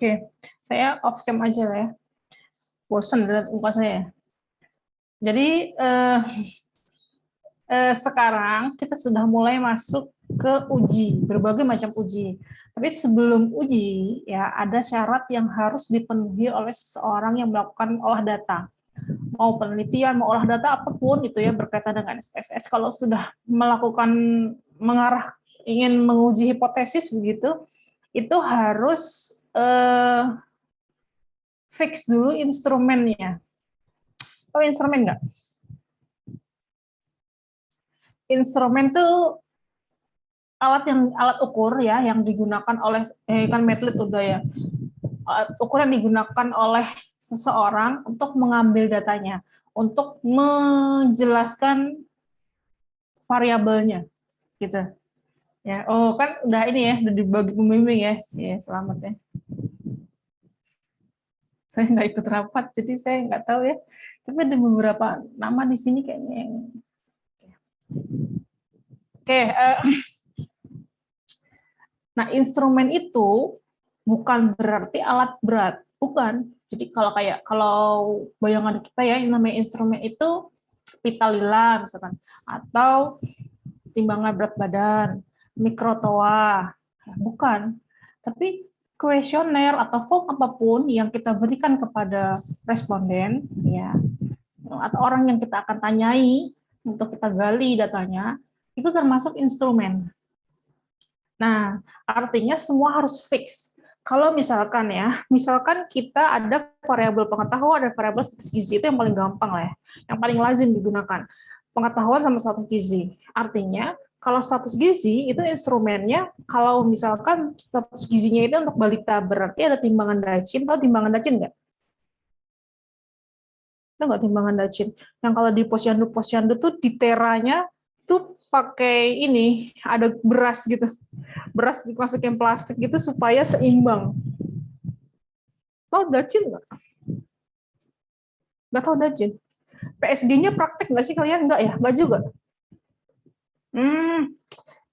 Oke, saya off cam aja lah ya. Bosan lihat muka saya. Jadi sekarang kita sudah mulai masuk ke uji, berbagai macam uji. Tapi sebelum uji, ya ada syarat yang harus dipenuhi oleh seseorang yang melakukan olah data. Mau penelitian, mau olah data apapun itu ya berkaitan dengan SPSS. Kalau sudah melakukan ingin menguji hipotesis begitu, itu harus fix dulu instrumennya. Tahu instrumen nggak? Instrumen itu alat ukur ya yang digunakan oleh kan Medlit udah ya. Alat ukur yang digunakan oleh seseorang untuk mengambil datanya, untuk menjelaskan variabelnya gitu. Ya, oh kan udah ini ya, udah dibagi pembimbing ya. Ya, selamat ya. Saya nggak ikut rapat, jadi saya nggak tahu ya. Tapi ada beberapa nama di sini kayaknya yang Oke, nah instrumen itu bukan berarti alat berat, bukan. Jadi kalau bayangan kita ya, yang namanya instrumen itu pita lila misalkan, atau timbangan berat badan, mikrotoa, bukan. Tapi kuesioner atau form apapun yang kita berikan kepada responden, ya, atau orang yang kita akan tanyai untuk kita gali datanya, itu termasuk instrumen. Nah, artinya semua harus fix. Kalau misalkan kita ada variabel pengetahuan, ada variabel status gizi, itu yang paling gampang lah ya, yang paling lazim digunakan. Pengetahuan sama status gizi. Artinya, kalau status gizi itu instrumennya, kalau misalkan status gizinya itu untuk balita, berarti ada timbangan Dacin. Tahu timbangan Dacin nggak? Itu nggak timbangan Dacin. Yang kalau di posyandu tuh di teranya tuh pakai ini, ada beras gitu. Beras dimasukin plastik gitu supaya seimbang. Tahu Dacin nggak? Nggak tahu Dacin. PSG-nya praktek nggak sih kalian? Nggak ya? Nggak juga.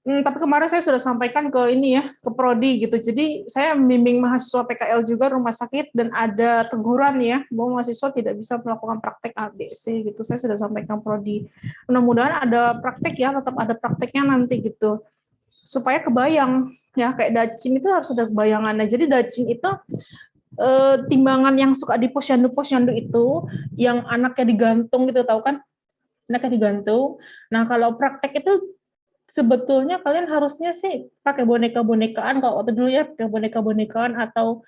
Tapi kemarin saya sudah sampaikan ke ini ya, ke prodi gitu. Jadi saya membimbing mahasiswa PKL juga rumah sakit dan ada teguran ya bahwa mahasiswa tidak bisa melakukan praktek ABC gitu. Saya sudah sampaikan prodi. Mudah-mudahan ada praktek ya, tetap ada prakteknya nanti gitu. Supaya kebayang ya, kayak Dacin itu harus ada bayangannya. Jadi Dacin itu timbangan yang suka di posyandu itu yang anaknya digantung gitu, tahu kan? Anaknya digantung. Nah, kalau praktek itu sebetulnya kalian harusnya sih pakai boneka-bonekaan, kalau waktu dulu ya pakai boneka-bonekaan atau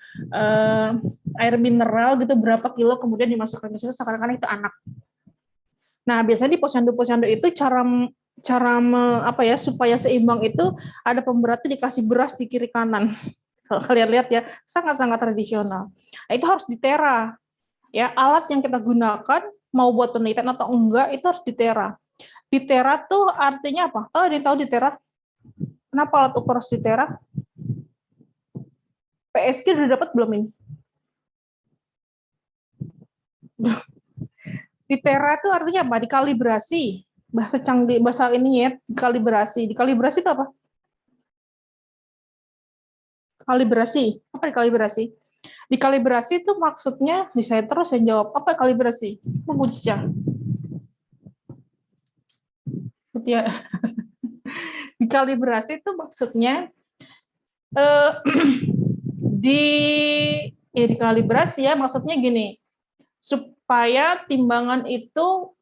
air mineral gitu berapa kilo kemudian dimasukkan ke situ seakan-akan itu anak. Nah, biasanya di posyandu-posyandu itu cara supaya seimbang itu ada pemberatnya dikasih beras di kiri kanan. Kalau kalian lihat ya, sangat-sangat tradisional. Nah, itu harus ditera. Ya, alat yang kita gunakan mau buat penelitian atau enggak itu harus ditera. Ditera tuh artinya apa? Tahu ada yang tahu ditera? Kenapa alat ukur harus ditera? PSG udah dapat belum ini? Ditera itu artinya apa? Dikalibrasi. Bahasa canggih, bahasa ini ya, dikalibrasi. Dikalibrasi itu apa? Kalibrasi. Apa dikalibrasi? Dikalibrasi itu maksudnya, saya terus yang jawab, apa kalibrasi? Memuja. Dikalibrasi itu maksudnya dikalibrasi ya, maksudnya gini, supaya timbangan itu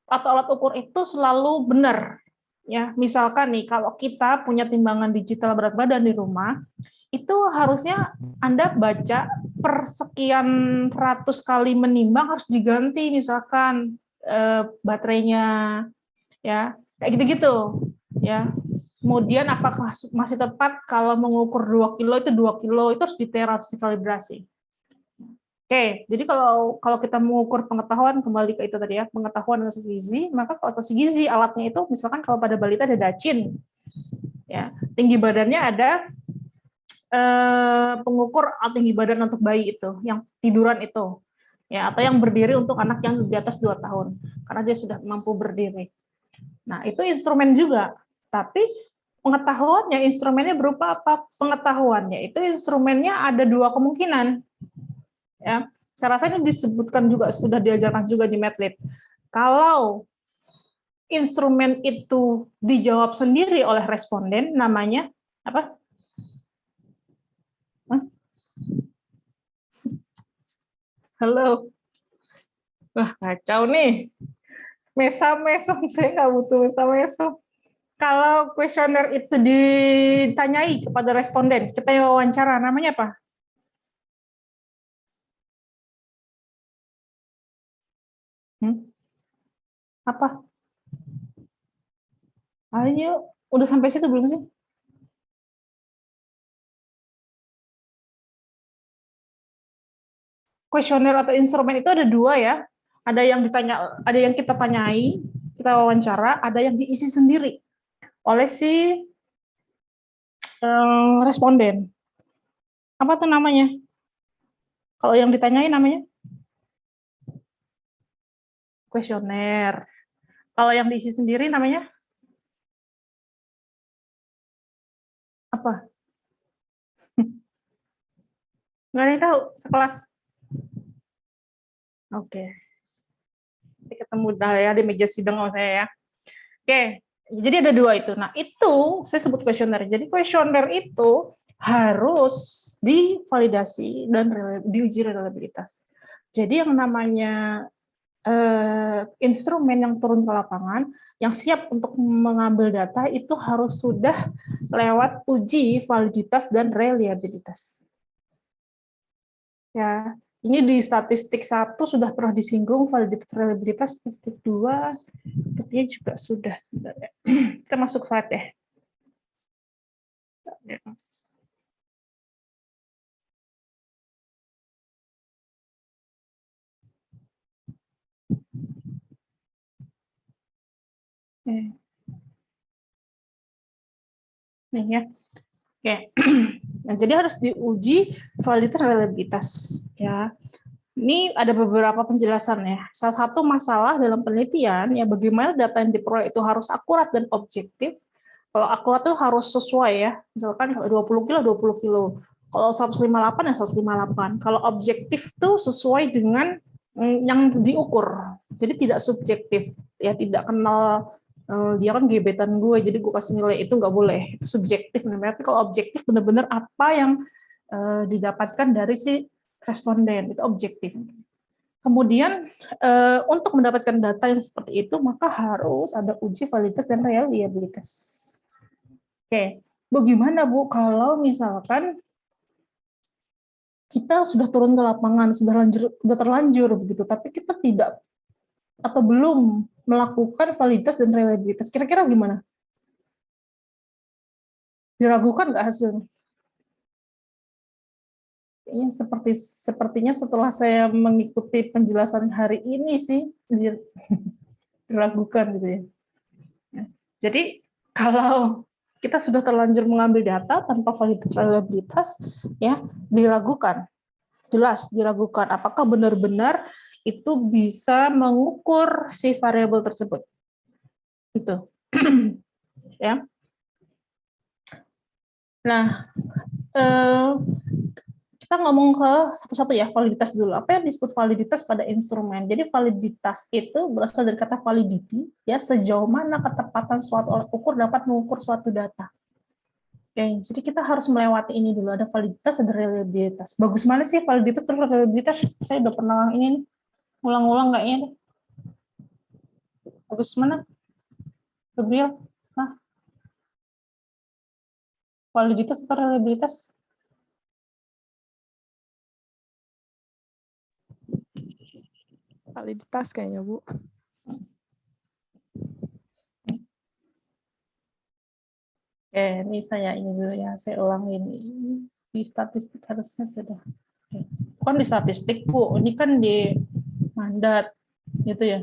atau alat ukur itu selalu benar. Ya, misalkan nih, kalau kita punya timbangan digital berat badan di rumah, itu harusnya Anda baca per sekian ratus kali menimbang harus diganti misalkan baterainya, ya kayak gitu-gitu, ya. Kemudian apakah masih tepat kalau mengukur 2 kilo itu 2 kilo itu harus ditera, harus dikalibrasi. Oke, jadi kalau kita mengukur pengetahuan, kembali ke itu tadi ya, pengetahuan dan gizi, maka kalau status gizi alatnya itu misalkan kalau pada balita ada Dacin, ya tinggi badannya ada pengukur tinggi badan untuk bayi itu, yang tiduran itu, ya atau yang berdiri untuk anak yang di atas 2 tahun, karena dia sudah mampu berdiri. Nah itu instrumen juga, tapi Pengetahuannya, instrumennya berupa apa? Pengetahuannya itu instrumennya ada dua kemungkinan. Ya, saya rasa ini disebutkan juga, sudah diajarkan juga di Medlit. Kalau instrumen itu dijawab sendiri oleh responden, namanya apa? Hah? Halo, wah kacau nih. Mesam-mesam, saya nggak butuh mesam-mesam. Kalau kuesioner itu ditanyai kepada responden, kita wawancara, namanya apa? Hmm? Apa? Ayo, udah sampai situ belum sih? Kuesioner atau instrumen itu ada dua ya. Ada yang ditanya, ada yang kita tanyai, kita wawancara, ada yang diisi sendiri oleh si responden. Apa tuh namanya? Kalau yang ditanyai namanya kuesioner. Kalau yang diisi sendiri namanya apa? Nggak ada yang tahu sekelas. Oke, nanti ketemu dah ya di meja sidang sama saya ya. Oke, jadi ada dua itu. Nah itu saya sebut kuesioner. Jadi kuesioner itu harus divalidasi dan diuji reliabilitas. Jadi yang namanya instrumen yang turun ke lapangan, yang siap untuk mengambil data itu harus sudah lewat uji validitas dan reliabilitas. Ya, ini di statistik 1 sudah pernah disinggung validitas reliabilitas, statistik 2 sepertinya juga sudah. Kita masuk slide ya. Nih ya. Oke. Nah, jadi harus diuji validitas reliabilitas ya. Ini ada beberapa penjelasan ya. Salah satu masalah dalam penelitian ya bagaimana data yang diperoleh itu harus akurat dan objektif. Kalau akurat itu harus sesuai ya. Misalkan kalau 20 kilo 20 kilo. Kalau 158 ya 158. Kalau objektif itu sesuai dengan yang diukur. Jadi tidak subjektif ya, tidak kenal dia kan gebetan gue jadi gue kasih nilai itu nggak boleh, itu subjektif namanya. Tapi kalau objektif benar-benar apa yang didapatkan dari si responden itu objektif. Kemudian untuk mendapatkan data yang seperti itu maka harus ada uji validitas dan reliabilitas. Oke, bagaimana Bu kalau misalkan kita sudah turun ke lapangan, sudah terlanjur begitu, tapi kita tidak atau belum melakukan validitas dan reliabilitas, kira-kira gimana? Diragukan nggak hasilnya? Kayaknya sepertinya setelah saya mengikuti penjelasan hari ini sih diragukan gitu ya. Jadi kalau kita sudah terlanjur mengambil data tanpa validitas reliabilitas, ya diragukan, jelas diragukan apakah benar-benar itu bisa mengukur si variabel tersebut. Itu, ya. Nah, kita ngomong ke satu-satu ya, validitas dulu. Apa yang disebut validitas pada instrumen? Jadi validitas itu berasal dari kata validity, ya sejauh mana ketepatan suatu alat ukur dapat mengukur suatu data. Oke, jadi kita harus melewati ini dulu, ada validitas, ada reliabilitas. Bagus mana sih validitas dan reliabilitas? Saya udah pernah ini nih, ulang-ulang nggak ini? Bagus mana? Gabriel? Nah, validitas atau reliabilitas? Validitas kayaknya, Bu. Oke, ini saya ini dulu ya, saya ulang ini. Di statistik harusnya sudah. Bukan di statistik, Bu. Ini kan di mandat, gitu ya.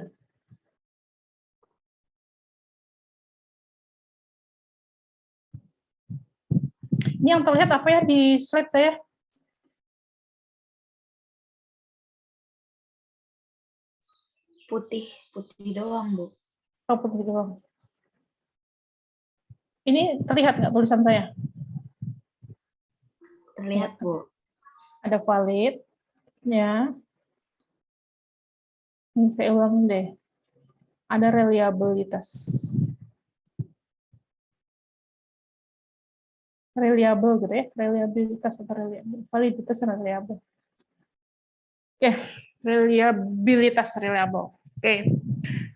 Ini yang terlihat apa ya di slide saya? Putih doang, Bu. Oh, putih doang. Ini terlihat nggak tulisan saya? Terlihat, Bu. Ada valid, ya. Ini saya ulangi deh. Ada reliabilitas. Reliable gitu ya, reliabilitas atau reliable. Validitas dan reliable. Oke, reliabilitas reliable. Oke.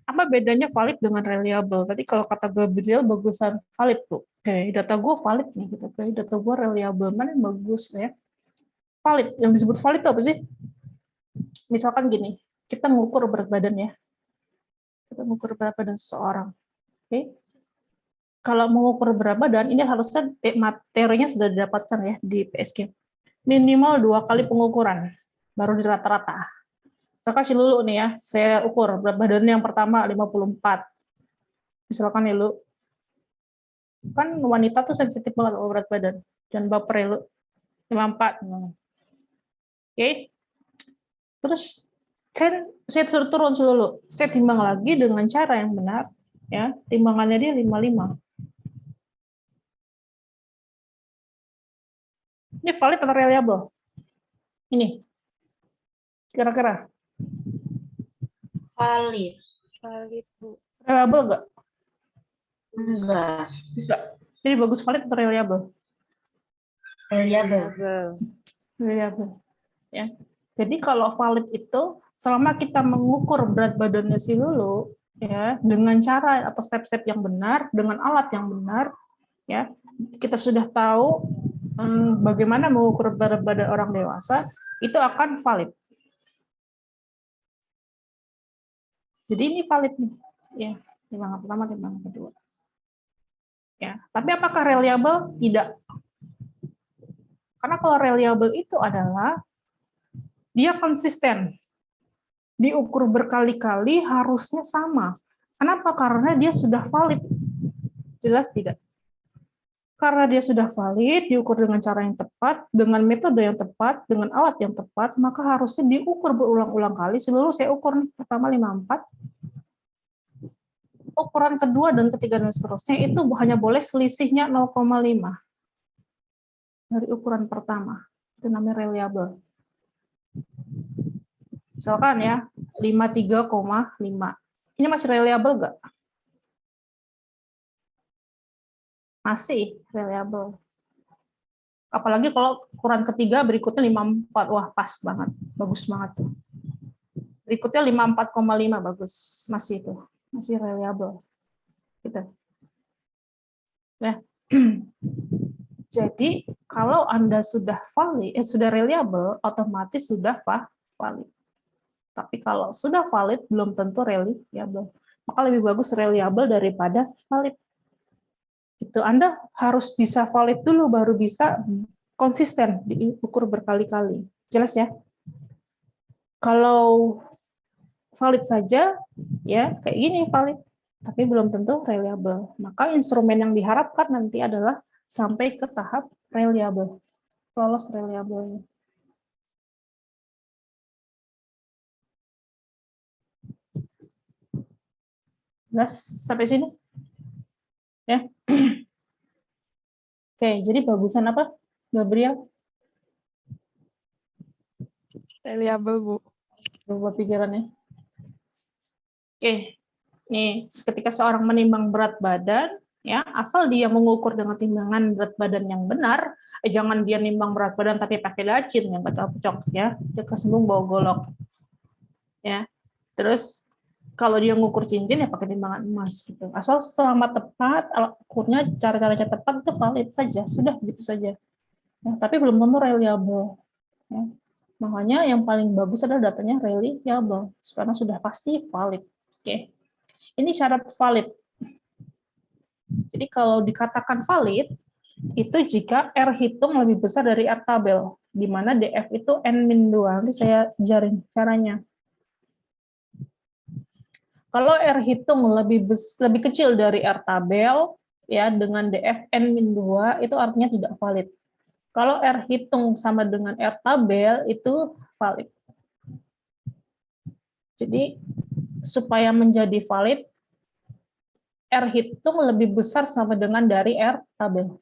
Apa bedanya valid dengan reliable? Tadi kalau kata Gabriel bagusan valid tuh. Oke, data gue valid nih gitu. Oke, data gue reliable. Mana yang bagus ya? Valid. Yang disebut valid itu apa sih? Misalkan gini, kita mengukur berat badan ya. Kita mengukur berat badan seseorang. Oke. Kalau mengukur berat badan, ini harusnya materinya sudah didapatkan ya di PSG. Minimal 2 kali pengukuran, baru di rata-rata. Saya kasih dulu nih ya, saya ukur berat badan yang pertama 54. Misalkan ya lu, kan wanita tuh sensitif banget sama berat badan. Dan baper ya lu, 54. Oke. Terus saya turun dulu. Saya timbang lagi dengan cara yang benar. Ya, timbangannya dia 55. Ini valid atau reliable? Ini. Kira-kira. Valid. Valid, Bu. Reliable nggak? Enggak. Enggak. Jadi bagus valid atau reliable? Reliable. Reliable. Ya. Jadi kalau valid itu selama kita mengukur berat badannya si Lulu ya dengan cara atau step-step yang benar, dengan alat yang benar, ya kita sudah tahu bagaimana mengukur berat badan orang dewasa, itu akan valid. Jadi ini valid nih, ya timbangan pertama, timbangan kedua. Ya, tapi apakah reliable? Tidak. Karena kalau reliable itu adalah dia konsisten, diukur berkali-kali harusnya sama. Kenapa? Karena dia sudah valid. Jelas tidak? Karena dia sudah valid, diukur dengan cara yang tepat, dengan metode yang tepat, dengan alat yang tepat, maka harusnya diukur berulang-ulang kali. Seluruh saya ukur pertama 54, ukuran kedua dan ketiga dan seterusnya itu hanya boleh selisihnya 0,5 dari ukuran pertama. Itu namanya reliable. Misalkan ya, 53,5. Ini masih reliable nggak? Masih reliable. Apalagi kalau ukuran ketiga berikutnya 54. Wah, pas banget. Bagus banget tuh. Berikutnya 54,5 bagus. Masih itu. Masih reliable. Gitu. Ya. Jadi, kalau Anda sudah valid, sudah reliable, otomatis sudah valid. Tapi kalau sudah valid, belum tentu reliable. Maka lebih bagus reliable daripada valid. Itu Anda harus bisa valid dulu, baru bisa konsisten diukur berkali-kali. Jelas ya? Kalau valid saja, ya kayak gini valid, tapi belum tentu reliable. Maka instrumen yang diharapkan nanti adalah sampai ke tahap reliable, lolos reliable. Jelas sampai sini? Ya. Oke, jadi bagusan apa, Gabriel? Reliable, Bu. Berubah pikirannya. Oke, nih ketika seorang menimbang berat badan, ya asal dia mengukur dengan timbangan berat badan yang benar, jangan dia nimbang berat badan tapi pakai lacin yang nggak cocok ya, dia kesembung bawa golok, ya. Terus kalau dia mengukur cincin ya pakai timbangan emas gitu. Asal selama tepat, alat ukurnya cara-caranya tepat itu valid saja, sudah gitu saja. Ya, tapi belum tentu reliable. Ya. Makanya yang paling bagus adalah datanya reliable, karena sudah pasti valid. Oke. Ini syarat valid. Jadi kalau dikatakan valid, itu jika R hitung lebih besar dari R tabel, di mana DF itu N-2. Nanti saya ajarin caranya. Kalau R hitung lebih kecil dari R tabel, ya dengan DF N-2, itu artinya tidak valid. Kalau R hitung sama dengan R tabel, itu valid. Jadi, supaya menjadi valid, R hitung lebih besar sama dengan dari R tabel.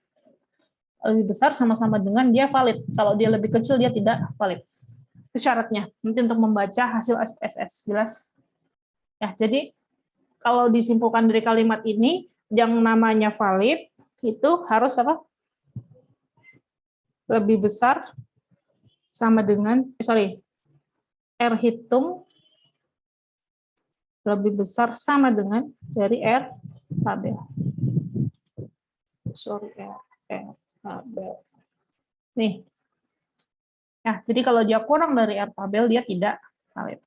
Lebih besar sama-sama dengan dia valid. Kalau dia lebih kecil, dia tidak valid. Itu syaratnya. Nanti untuk membaca hasil SPSS. Jelas? Ya, jadi kalau disimpulkan dari kalimat ini, yang namanya valid itu harus apa? Lebih besar sama dengan, R hitung lebih besar sama dengan dari R tabel. R tabel. Nih. Nah, jadi kalau dia kurang dari R tabel, dia tidak valid.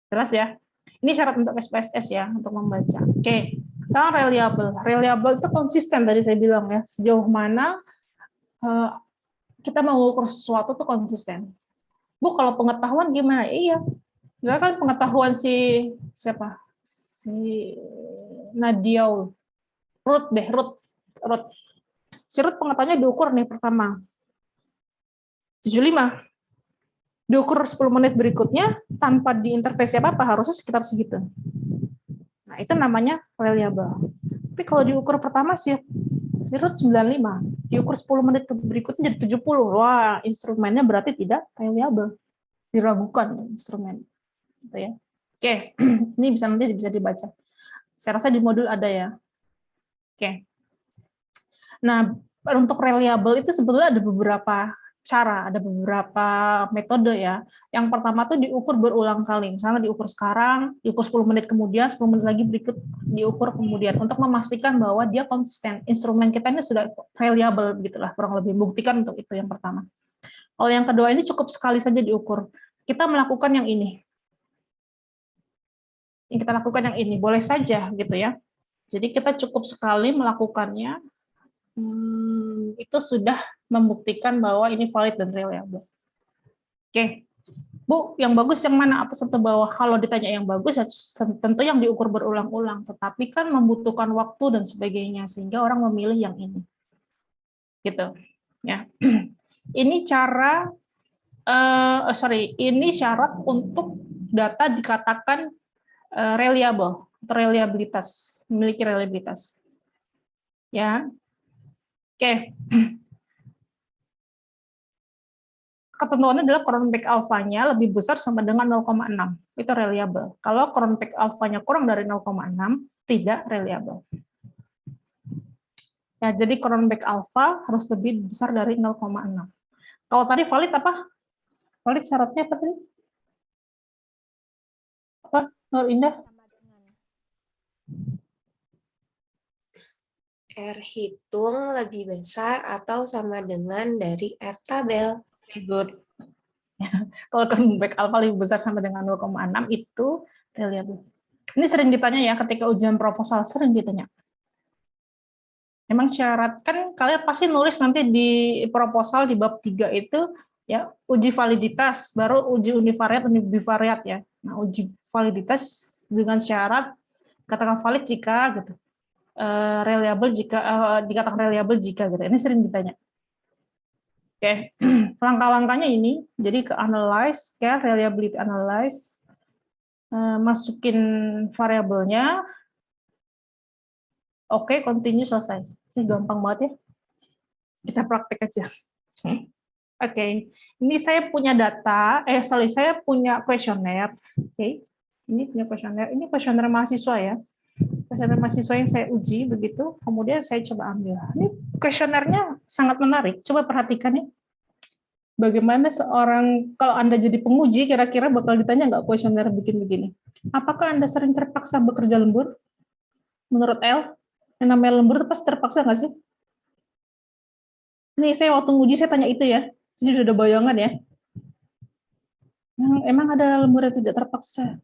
Jelas ya? Ini syarat untuk SPSS ya, untuk membaca. Oke. Sekarang reliable. Reliable itu konsisten tadi saya bilang ya. Sejauh mana kita mengukur sesuatu itu konsisten. Bu, kalau pengetahuan gimana? Iya. Enggak kan pengetahuan si siapa? Si Nadiaul. Ruth. Si Ruth pengetahuannya diukur nih pertama. 75. Diukur 10 menit berikutnya tanpa diintervensi apa-apa, harusnya sekitar segitu. Nah, itu namanya reliable. Tapi kalau diukur pertama sih Ruth 95. Diukur 10 menit berikutnya jadi 70. Wah, instrumennya berarti tidak reliable. Diragukan instrumen. Gitu ya. Oke, ini nanti bisa dibaca. Saya rasa di modul ada ya. Oke. Nah, untuk reliable itu sebetulnya ada beberapa cara, ada beberapa metode ya. Yang pertama tuh diukur berulang kali. Misalnya diukur sekarang, diukur 10 menit kemudian, 10 menit lagi berikut diukur kemudian untuk memastikan bahwa dia konsisten. Instrumen kita ini sudah reliable gitulah, kurang lebih buktikan untuk itu yang pertama. Kalau yang kedua ini cukup sekali saja diukur. Kita melakukan yang ini. Yang kita lakukan yang ini boleh saja gitu ya. Jadi kita cukup sekali melakukannya, itu sudah membuktikan bahwa ini valid dan reliable. Oke, Bu, yang bagus yang mana atas atau bawah? Kalau ditanya yang bagus, ya tentu yang diukur berulang-ulang. Tetapi kan membutuhkan waktu dan sebagainya, sehingga orang memilih yang ini. Gitu, ya. Ini cara, ini syarat untuk data dikatakan reliable, atau reliabilitas, memiliki reliabilitas. Ya, oke. Ketentuannya adalah Cronbach alfanya lebih besar sama dengan 0,6. Itu reliable. Kalau Cronbach alfanya kurang dari 0,6, tidak reliable. Ya, jadi Cronbach alfa harus lebih besar dari 0,6. Kalau tadi valid apa? Valid syaratnya apa tadi? Apa, Nur Indah? R hitung lebih besar atau sama dengan dari R tabel. Very good. Kalau Cronbach alfa lebih besar sama dengan 0,6 itu reliable. Ini sering ditanya ya ketika ujian proposal, sering ditanya. Memang syarat kan kalian pasti nulis nanti di proposal di bab 3 itu ya uji validitas, baru uji univariat dan bivariat ya. Nah, uji validitas dengan syarat katakan valid jika gitu. Reliable jika dikatakan reliable jika gitu. Ini sering ditanya. Oke, langkah-langkahnya ini jadi ke analyze, care reliability analyze, masukin variabelnya. Oke, continue, selesai. Ini gampang banget ya. Kita praktek aja. Oke, ini saya punya data, saya punya kuesioner. Oke, ini punya kuesioner. Ini kuesioner mahasiswa ya. Kuesioner mahasiswa yang saya uji begitu. Kemudian saya coba ambil. Ini kuesionernya sangat menarik. Coba perhatikan ya. Bagaimana seorang, kalau Anda jadi penguji, kira-kira bakal ditanya nggak kuesioner bikin begini? Apakah Anda sering terpaksa bekerja lembur? Menurut L, yang namanya lembur pasti terpaksa nggak sih? Nih, saya waktu nguji saya tanya itu ya. Jadi sudah ada bayangan ya. Emang ada lembur yang tidak terpaksa?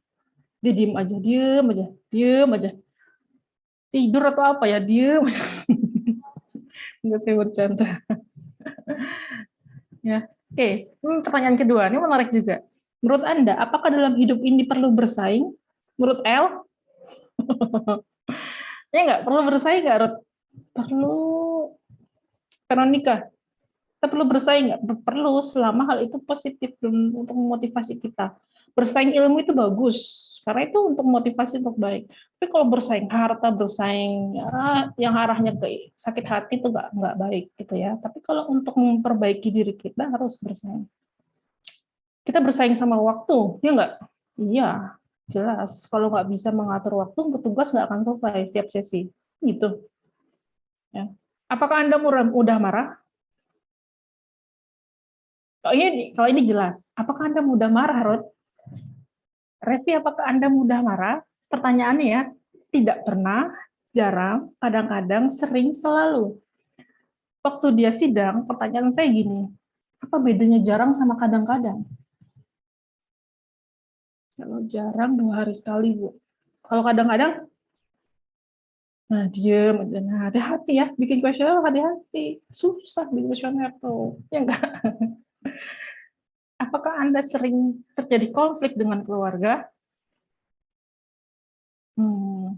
Dia diem aja. Tidur atau apa ya? Diem aja. Enggak, saya bercanda. Ya. Oke, pertanyaan kedua. Ini menarik juga. Menurut Anda, apakah dalam hidup ini perlu bersaing? Menurut L? Ya nggak? Perlu bersaing nggak, Ruth? Perlu. Veronica? Kita perlu bersaing nggak? Perlu, selama hal itu positif untuk memotivasi kita. Bersaing ilmu itu bagus, karena itu untuk motivasi untuk baik. Tapi kalau bersaing harta, bersaing yang arahnya ke sakit hati itu nggak baik gitu ya. Tapi kalau untuk memperbaiki diri kita harus bersaing. Kita bersaing sama waktu, ya nggak? Iya, jelas. Kalau nggak bisa mengatur waktu, petugas nggak akan selesai setiap sesi. Gitu. Ya. Apakah Anda mudah marah? Kalau ini jelas. Apakah Anda mudah marah, Rod? Revi, apakah Anda mudah marah? Pertanyaannya ya, tidak pernah, jarang, kadang-kadang, sering, selalu. Waktu dia sidang, pertanyaan saya gini, apa bedanya jarang sama kadang-kadang? Kalau jarang 2 hari sekali, Bu. Kalau kadang-kadang, nah diem, nah hati-hati ya, bikin kuesioner hati-hati. Susah bikin kuesioner tuh, ya enggak? Apakah Anda sering terjadi konflik dengan keluarga?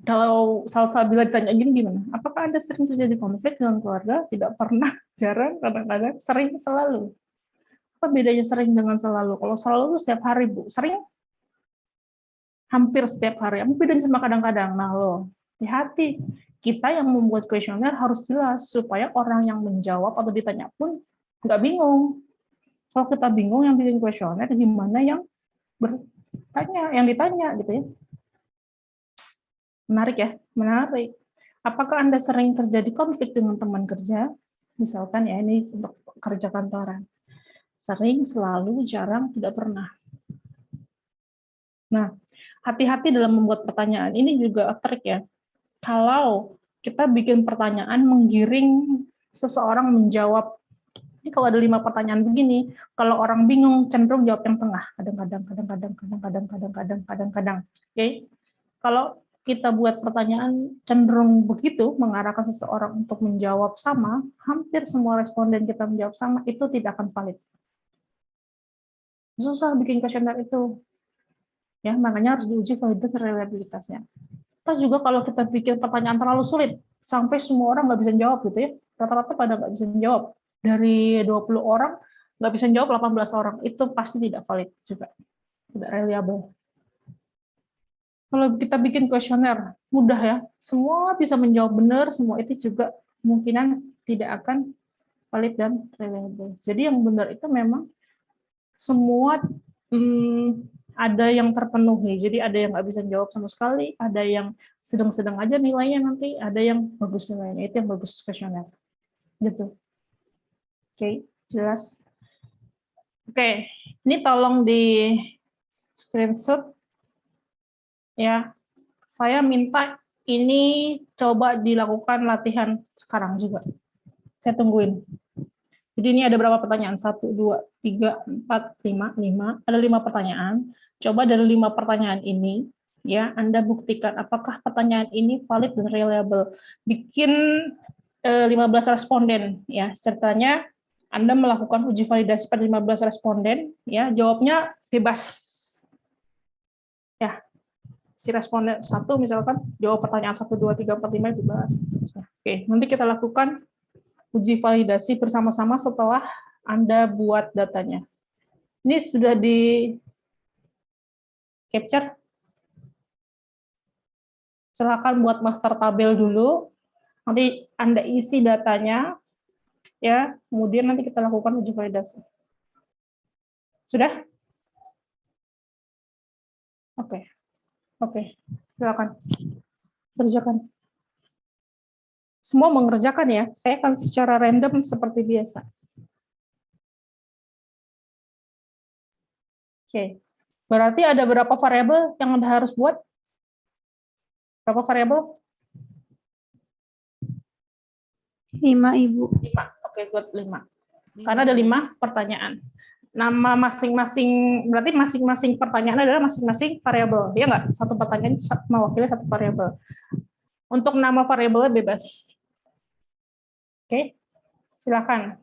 Kalau Salsabila ditanya gini gimana? Apakah Anda sering terjadi konflik dengan keluarga? Tidak pernah, jarang, kadang-kadang, sering, selalu. Apa bedanya sering dengan selalu? Kalau selalu itu setiap hari, Bu. Sering, hampir setiap hari. Apa bedanya sama kadang-kadang? Nah, loh, hati-hati. Kita yang membuat kuesioner harus jelas, supaya orang yang menjawab atau ditanya pun nggak bingung. Kalau kita bingung yang bikin kuesioner, gimana yang bertanya, yang ditanya, gitu ya. Menarik ya, menarik. Apakah Anda sering terjadi konflik dengan teman kerja? Misalkan ya, ini untuk kerja kantoran. Sering, selalu, jarang, tidak pernah. Nah, hati-hati dalam membuat pertanyaan. Ini juga trik ya. Kalau kita bikin pertanyaan menggiring seseorang menjawab, ini kalau ada 5 pertanyaan begini, kalau orang bingung cenderung jawab yang tengah. Kadang-kadang, kadang-kadang, kadang-kadang, kadang-kadang, kadang-kadang. Oke? Kalau kita buat pertanyaan cenderung begitu, mengarahkan seseorang untuk menjawab sama, hampir semua responden kita menjawab sama, itu tidak akan valid. Susah bikin kuesioner itu. Ya, makanya harus diuji validitas reliabilitasnya. Terus juga kalau kita bikin pertanyaan terlalu sulit, sampai semua orang nggak bisa jawab gitu ya, rata-rata pada nggak bisa jawab. Dari 20 orang, nggak bisa jawab 18 orang, itu pasti tidak valid juga, tidak reliable. Kalau kita bikin kuesioner, mudah ya, semua bisa menjawab benar, semua itu juga kemungkinan tidak akan valid dan reliable. Jadi yang benar itu memang semua ada yang terpenuhi. Jadi ada yang nggak bisa jawab sama sekali, ada yang sedang-sedang aja nilainya nanti, ada yang bagus nilainya. Itu yang bagus kuesioner. Gitu. Oke, jelas. Oke, ini tolong di screenshot ya. Saya minta ini coba dilakukan latihan sekarang juga. Saya tungguin. Jadi ini ada berapa pertanyaan? 1, 2, 3, 4, 5, 5. Ada 5 pertanyaan. Coba dari 5 pertanyaan ini, ya Anda buktikan apakah pertanyaan ini valid dan reliable. Bikin 15 responden, ya. Ceritanya Anda melakukan uji validasi pada 15 responden, ya. Jawabnya bebas. Ya, si responden 1 misalkan jawab pertanyaan 1, 2, 3, 4, 5 bebas. Oke, nanti kita lakukan uji validasi bersama-sama setelah Anda buat datanya. Ini sudah di capture. Silakan buat master tabel dulu. Nanti Anda isi datanya, ya. Kemudian nanti kita lakukan uji validasi. Sudah? Oke. Oke. Silakan. Kerjakan. Semua mengerjakan ya. Saya akan secara random seperti biasa. Oke. Berarti ada berapa variabel yang Anda harus buat? Berapa variabel? 5, Ibu. 5. Oke, buat 5. Karena ada 5 pertanyaan. Nama masing-masing, berarti masing-masing pertanyaan adalah masing-masing variabel. Ya nggak? Satu pertanyaan mewakili satu variabel. Untuk nama variabelnya bebas. Oke, silakan.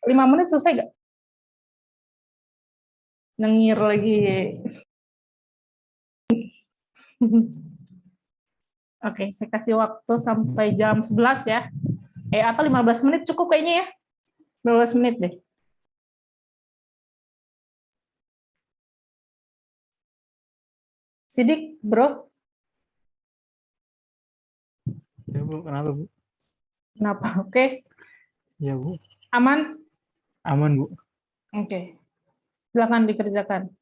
Lima menit selesai nggak? Nengir lagi. Oke, saya kasih waktu sampai jam 11 ya. Atau 15 menit cukup kayaknya ya. 12 menit deh. Sidik, bro. Ya Bu, kenapa Bu? Kenapa? Oke. Ya Bu, Aman? aman Bu. Oke. Silakan dikerjakan.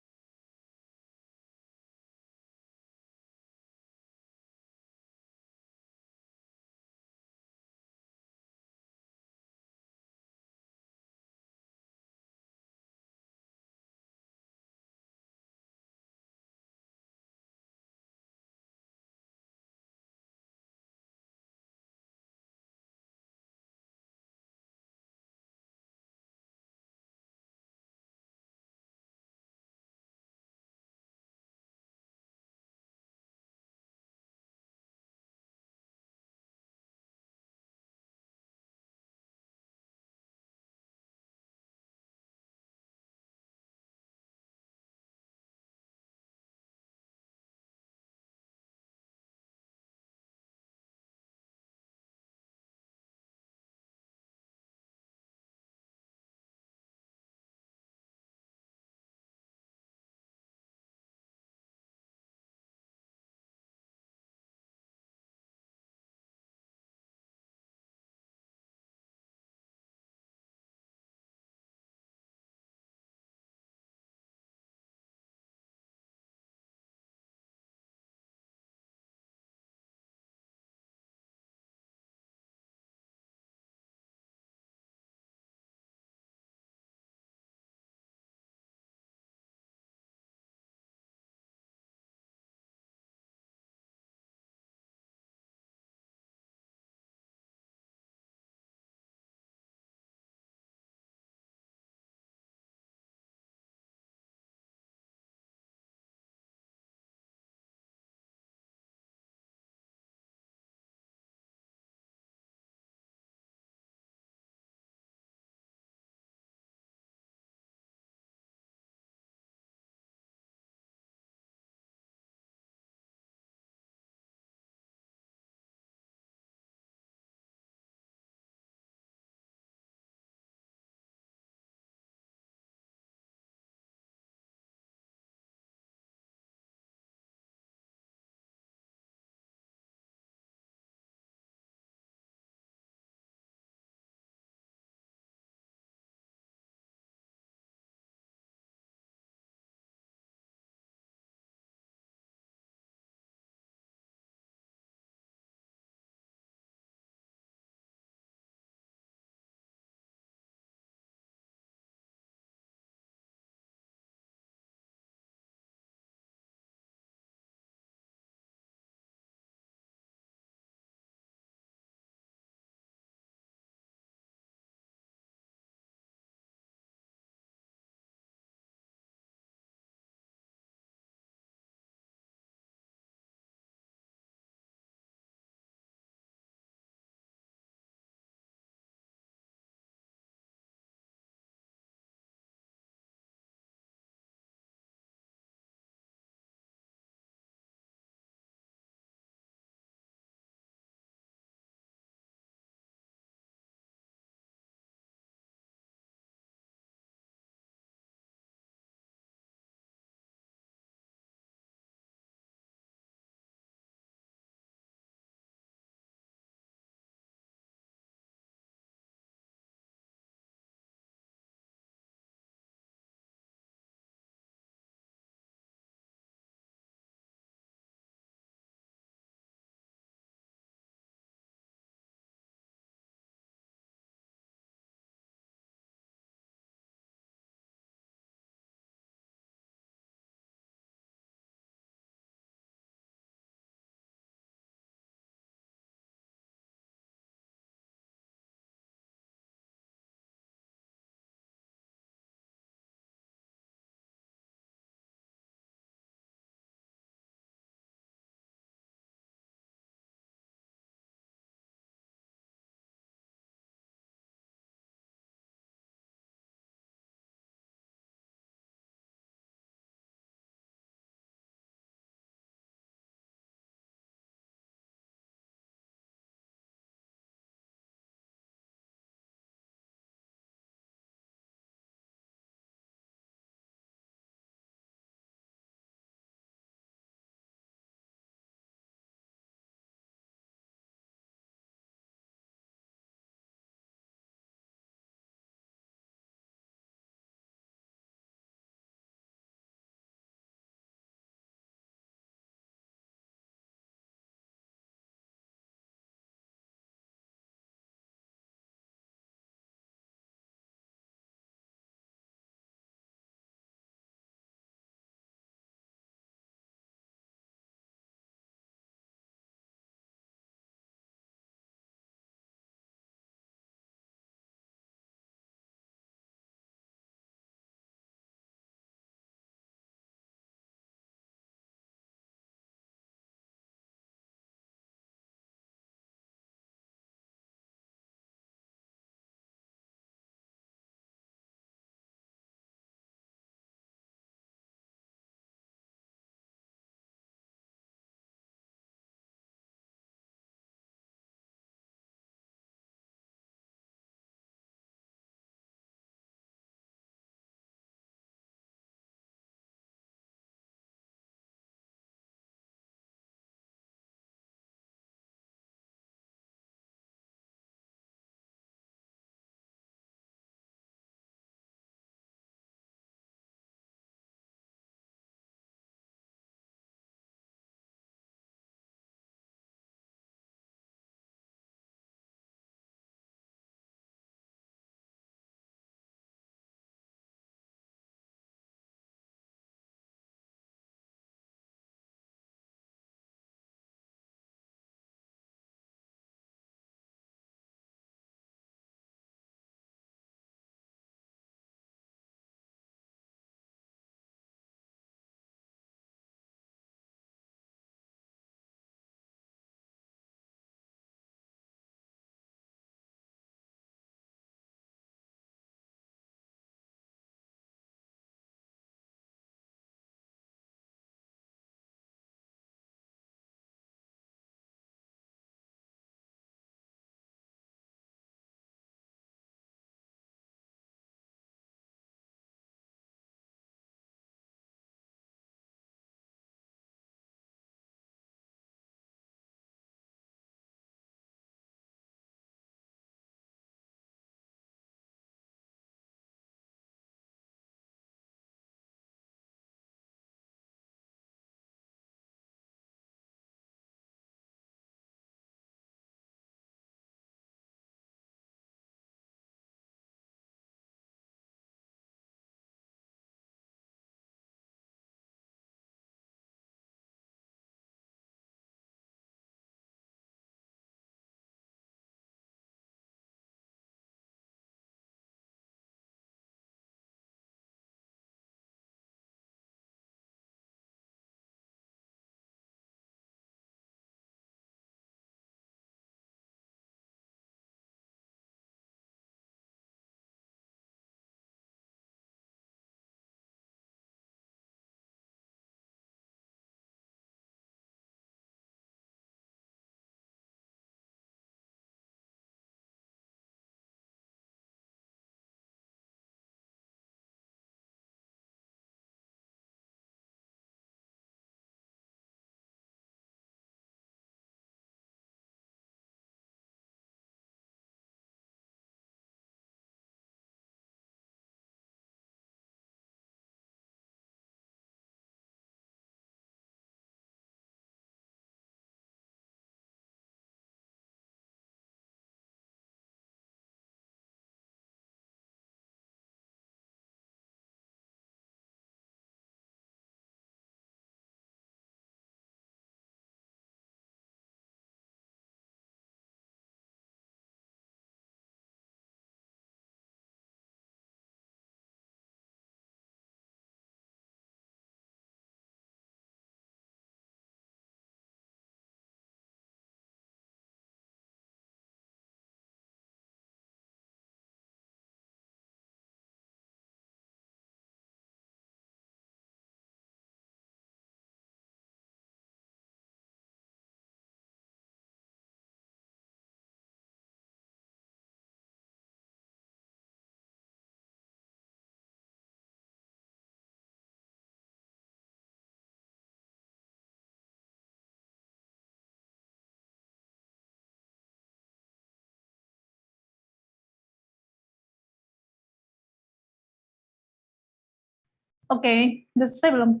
Oke, udah selesai belum?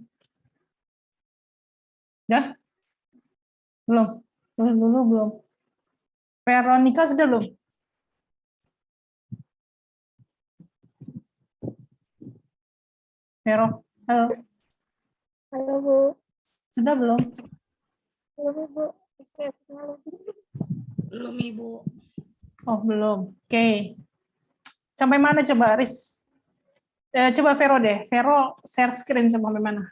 Udah? Belum? Belum. Veronica sudah belum? Vero, halo, Halo Bu. sudah belum? Halo Bu. Belum Ibu. Oh, belum. Oke. Sampai mana coba, Riz? Coba Vero deh. Vero share screen sampai mana?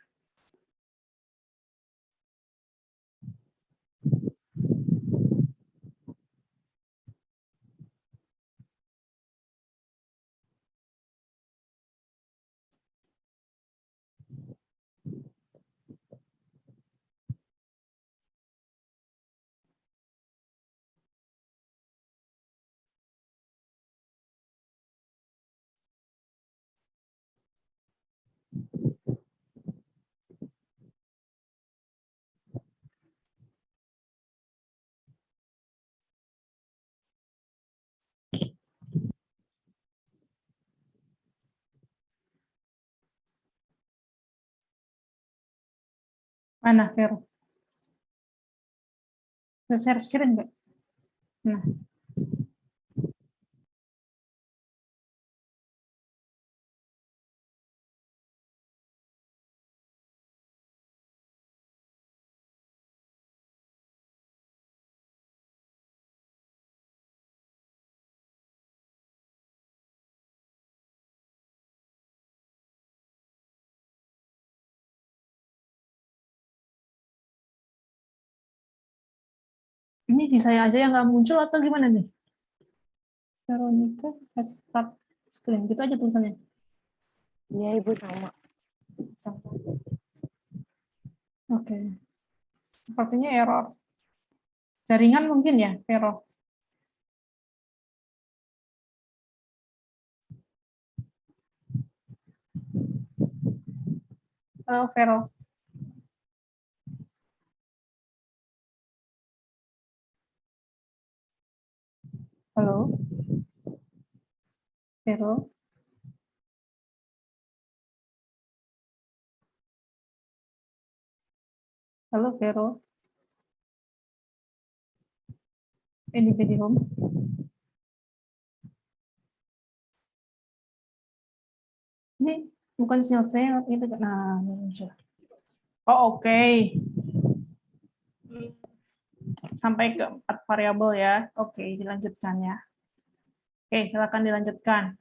Mana, Vero? Udah share screen nggak? Nah, ini di saya aja yang nggak muncul atau gimana nih? Veronica has start screen. Gitu aja tulisannya. Iya Ibu sama. Sama. Oke. Sepertinya error. Jaringan mungkin ya, Vero? Halo, Vero. Halo, Vero. Halo, Vero. Ini di home. Ini bukan sinyal saya, itu nah, ini muncul. Oh, oke. Sampai ke 4 variabel ya. Oke, dilanjutkan ya. Oke, silakan dilanjutkan.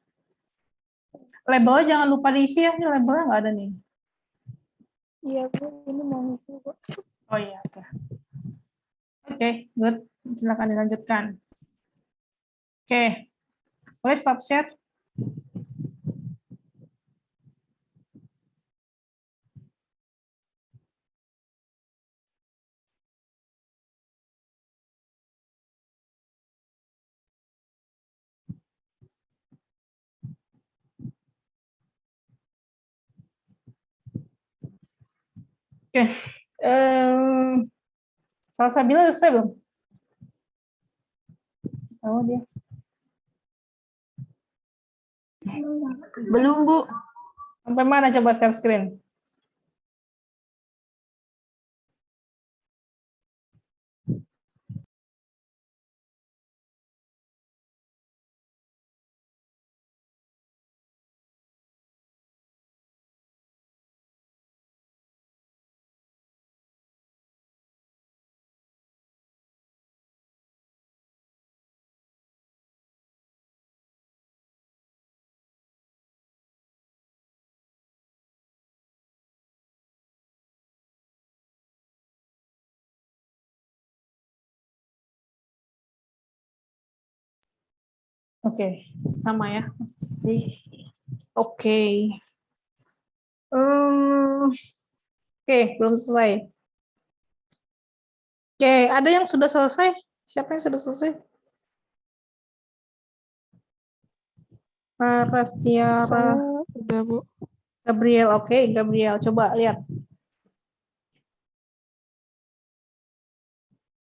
Labelnya jangan lupa diisi ya. Ini labelnya nggak ada nih. Iya Bu, ini mau ngisi Bu. Oh iya, oke. Oke, good. Silakan dilanjutkan. Oke, boleh stop share? Oke. Salsabila selesai belum? Oh dia. Belum Bu. Sampai mana coba share screen? Oke, sama ya. Masih. Oke. Oke, belum selesai. Oke, ada yang sudah selesai? Siapa yang sudah selesai? Rastiara, Saya udah Bu. Gabriel. Oke, Gabriel. Coba lihat.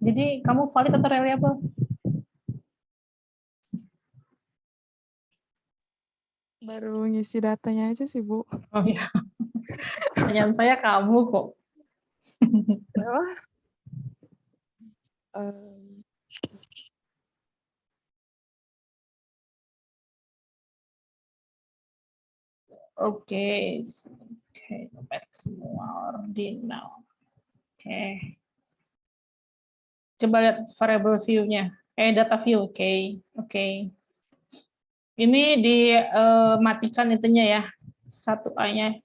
Jadi kamu valid atau reliable? Baru ngisi datanya aja sih Bu. Oh iya. Pertanyaan saya kamu kok. Kenapa? Em, Oke, baik semua ordinal. Oke. Coba lihat variable view-nya. Data view, oke. Ini dimatikan itunya ya, satu A-nya.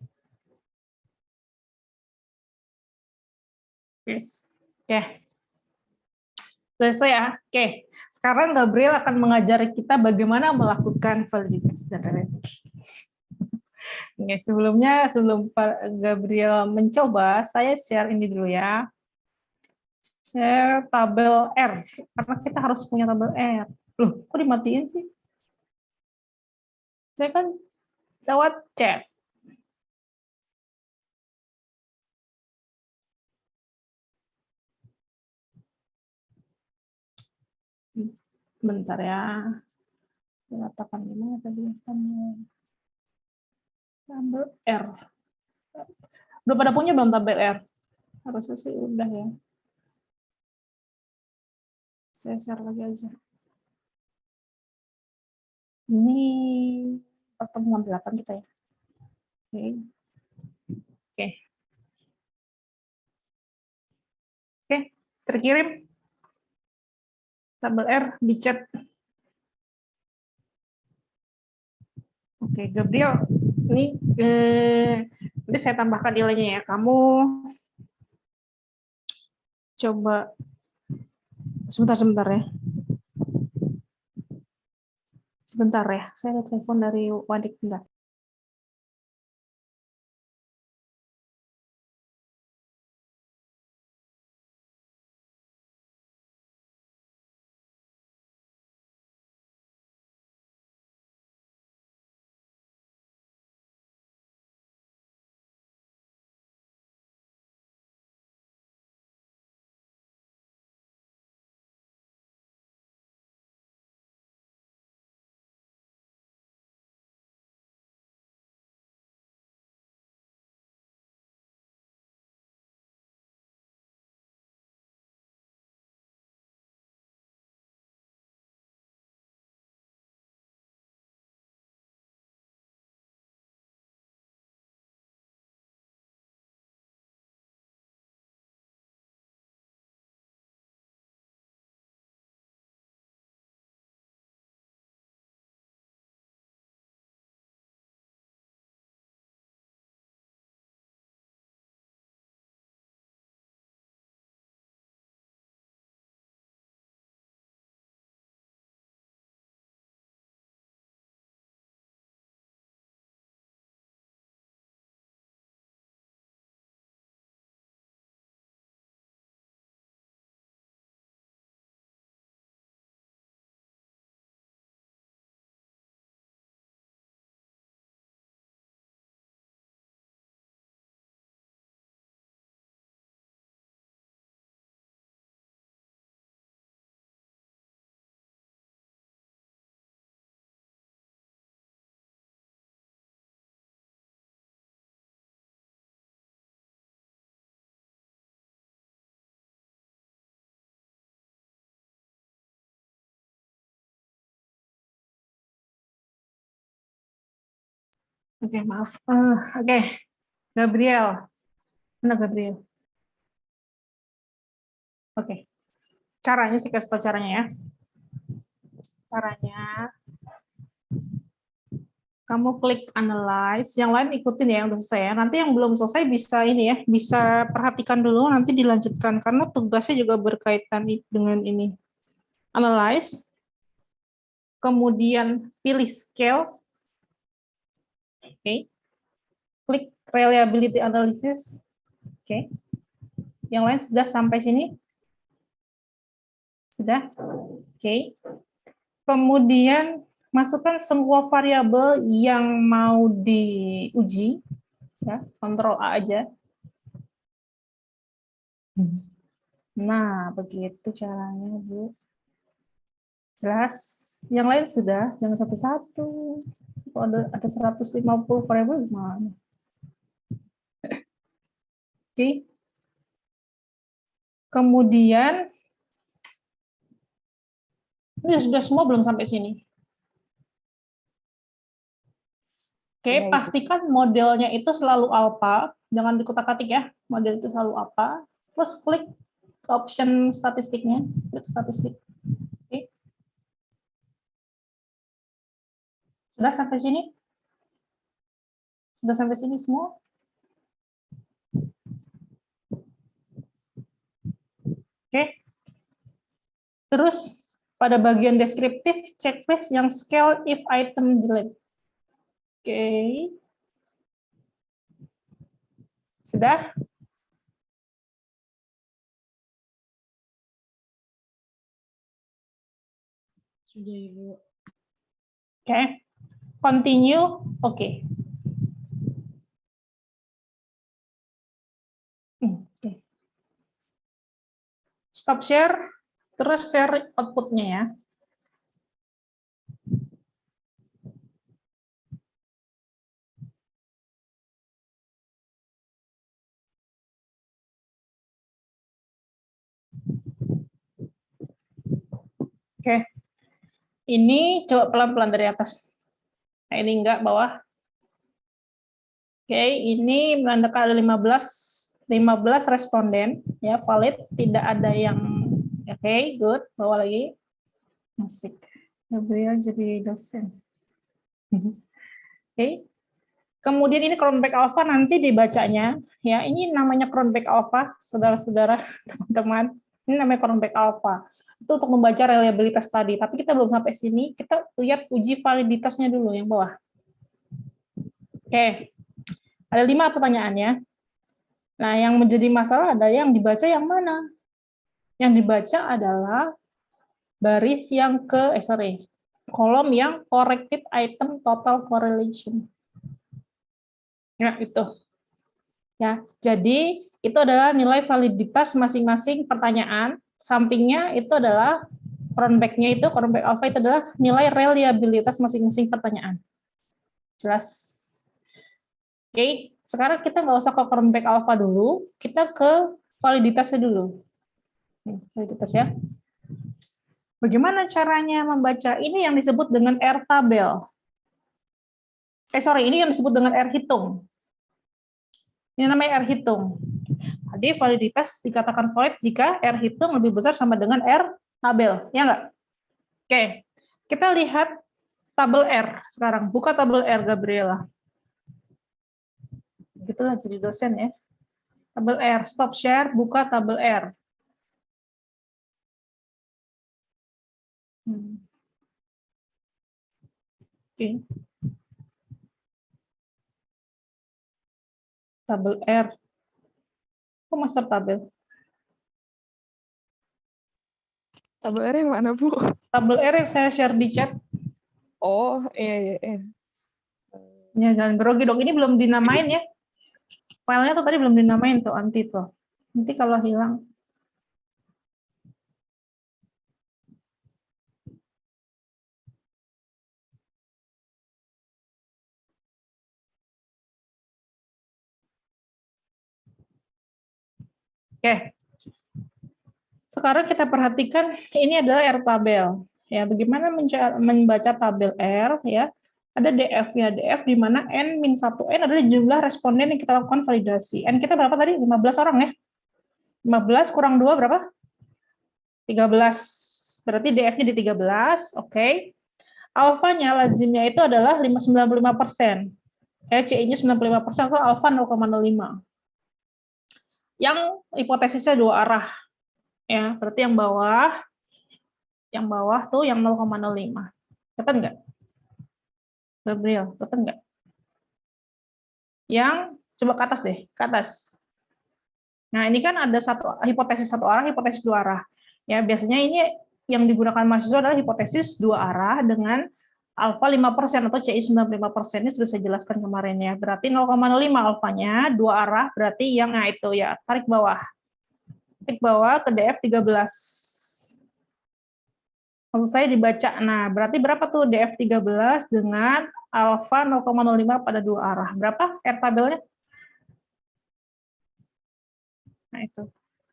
Yes. Oke. Selesai ya. Oke. Sekarang Gabriel akan mengajari kita bagaimana melakukan validitas database. Oke, sebelum Gabriel mencoba, saya share ini dulu ya. Share tabel R, karena kita harus punya tabel R. Loh, kok dimatiin sih? Saya kan lewat chat. Bentar ya. Saya katakan gimana tadi? Tabel R. Udah pada punya belum tabel R? Harusnya sih udah ya. Saya share lagi aja. Ini pertemuan 8 kita ya. Oke. Oke, terkirim tabel R di chat. Oke, Gabriel, ini nanti saya tambahkan nilainya ya. Kamu coba sebentar ya. Sebentar ya, saya ada telepon dari Wadik bentar. Oke, maaf. Oke, Gabriel. Mana Gabriel? Oke. Caranya saya kasih tahu caranya ya. Caranya kamu klik analyze, yang lain ikutin ya yang udah selesai ya. Nanti yang belum selesai bisa ini ya, bisa perhatikan dulu nanti dilanjutkan karena tugasnya juga berkaitan dengan ini. Analyze. Kemudian pilih scale. Oke. Klik reliability analysis. Oke. Yang lain sudah sampai sini? Sudah? Oke. Kemudian masukkan semua variabel yang mau diuji. Ya, Ctrl A aja. Nah, begitu caranya, Bu. Jelas? Yang lain sudah? Jangan satu-satu. Kalau ada 150 variabel gimana? Oke. Kemudian, ini sudah semua belum sampai sini? Oke, Ya, itu. pastikan modelnya itu selalu alpha, jangan dikutak-atik ya, model itu selalu alpha. Terus klik option statistiknya, klik statistik. Oke. Sudah sampai sini? Sudah sampai sini semua? Oke. Terus pada bagian deskriptif, checklist yang scale if item delete. Oke. Sudah? Sudah, Ibu. Oke. Continue. Oke. Oke. Stop share. Terus share outputnya ya. Oke. Ini coba pelan-pelan dari atas. Nah, ini enggak bawah. Oke, ini menandakan ada 15 responden ya, valid, tidak ada yang oke, good. Bawah lagi. Asik. Gabriel jadi dosen. Oke. Kemudian ini cronback alpha nanti dibacanya ya. Ini namanya cronback alpha, saudara-saudara, teman-teman. Ini namanya cronback alpha. Itu untuk membaca reliabilitas tadi, tapi kita belum sampai sini. Kita lihat uji validitasnya dulu yang bawah. Oke. Ada 5 pertanyaannya. Nah, yang menjadi masalah ada yang dibaca yang mana? Yang dibaca adalah baris yang kolom yang corrected item total correlation. Ya, itu. Ya, jadi itu adalah nilai validitas masing-masing pertanyaan. Sampingnya itu adalah cronback-nya itu, cronback alpha itu adalah nilai reliabilitas masing-masing pertanyaan. Jelas? Oke, sekarang kita nggak usah ke cronback alpha dulu, kita ke validitasnya dulu. Validitas ya. Bagaimana caranya membaca? Ini yang disebut dengan R tabel. Ini yang disebut dengan R hitung. Ini namanya R hitung. Jadi validitas dikatakan valid jika R hitung lebih besar sama dengan R tabel, ya nggak? Oke, kita lihat tabel R sekarang. Buka tabel R, Gabriela. Gitulah jadi dosen ya. Tabel R, stop share, buka tabel R. Oke. Tabel R. Kok master tabel? Tabel R yang mana, Bu? Tabel R yang saya share di chat. Oh, iya. Ya, jangan grogi dong. Ini belum dinamain ya. Filenya tuh tadi belum dinamain tuh, anti tuh. Nanti kalau hilang. Oke. Sekarang kita perhatikan ini adalah R tabel. Ya, bagaimana membaca tabel R ya? Ada DF-nya, DF di mana N-1N adalah jumlah responden yang kita lakukan validasi. N kita berapa tadi? 15 orang ya. 15 kurang 2 berapa? 13. Berarti DF-nya di 13, oke. Alfanya lazimnya itu adalah 95%. CI-nya 95% atau alfa 0,05. Yang hipotesisnya 2 arah. Ya, berarti yang bawah tuh yang 0,05. Kelihatan nggak? Gabriel, kelihatan nggak? Yang coba ke atas deh, ke atas. Nah, ini kan ada hipotesis satu arah, hipotesis 2 arah. Ya, biasanya ini yang digunakan mahasiswa adalah hipotesis 2 arah dengan alfa 5% atau CI 95%. Ini sudah saya jelaskan kemarin ya. Berarti 0,05 alfanya, 2 arah, berarti yang itu ya, tarik bawah. Tarik bawah ke DF 13. Maksud saya dibaca. Nah, berarti berapa tuh DF 13 dengan alfa 0,05 pada 2 arah? Berapa R tabelnya? Nah, itu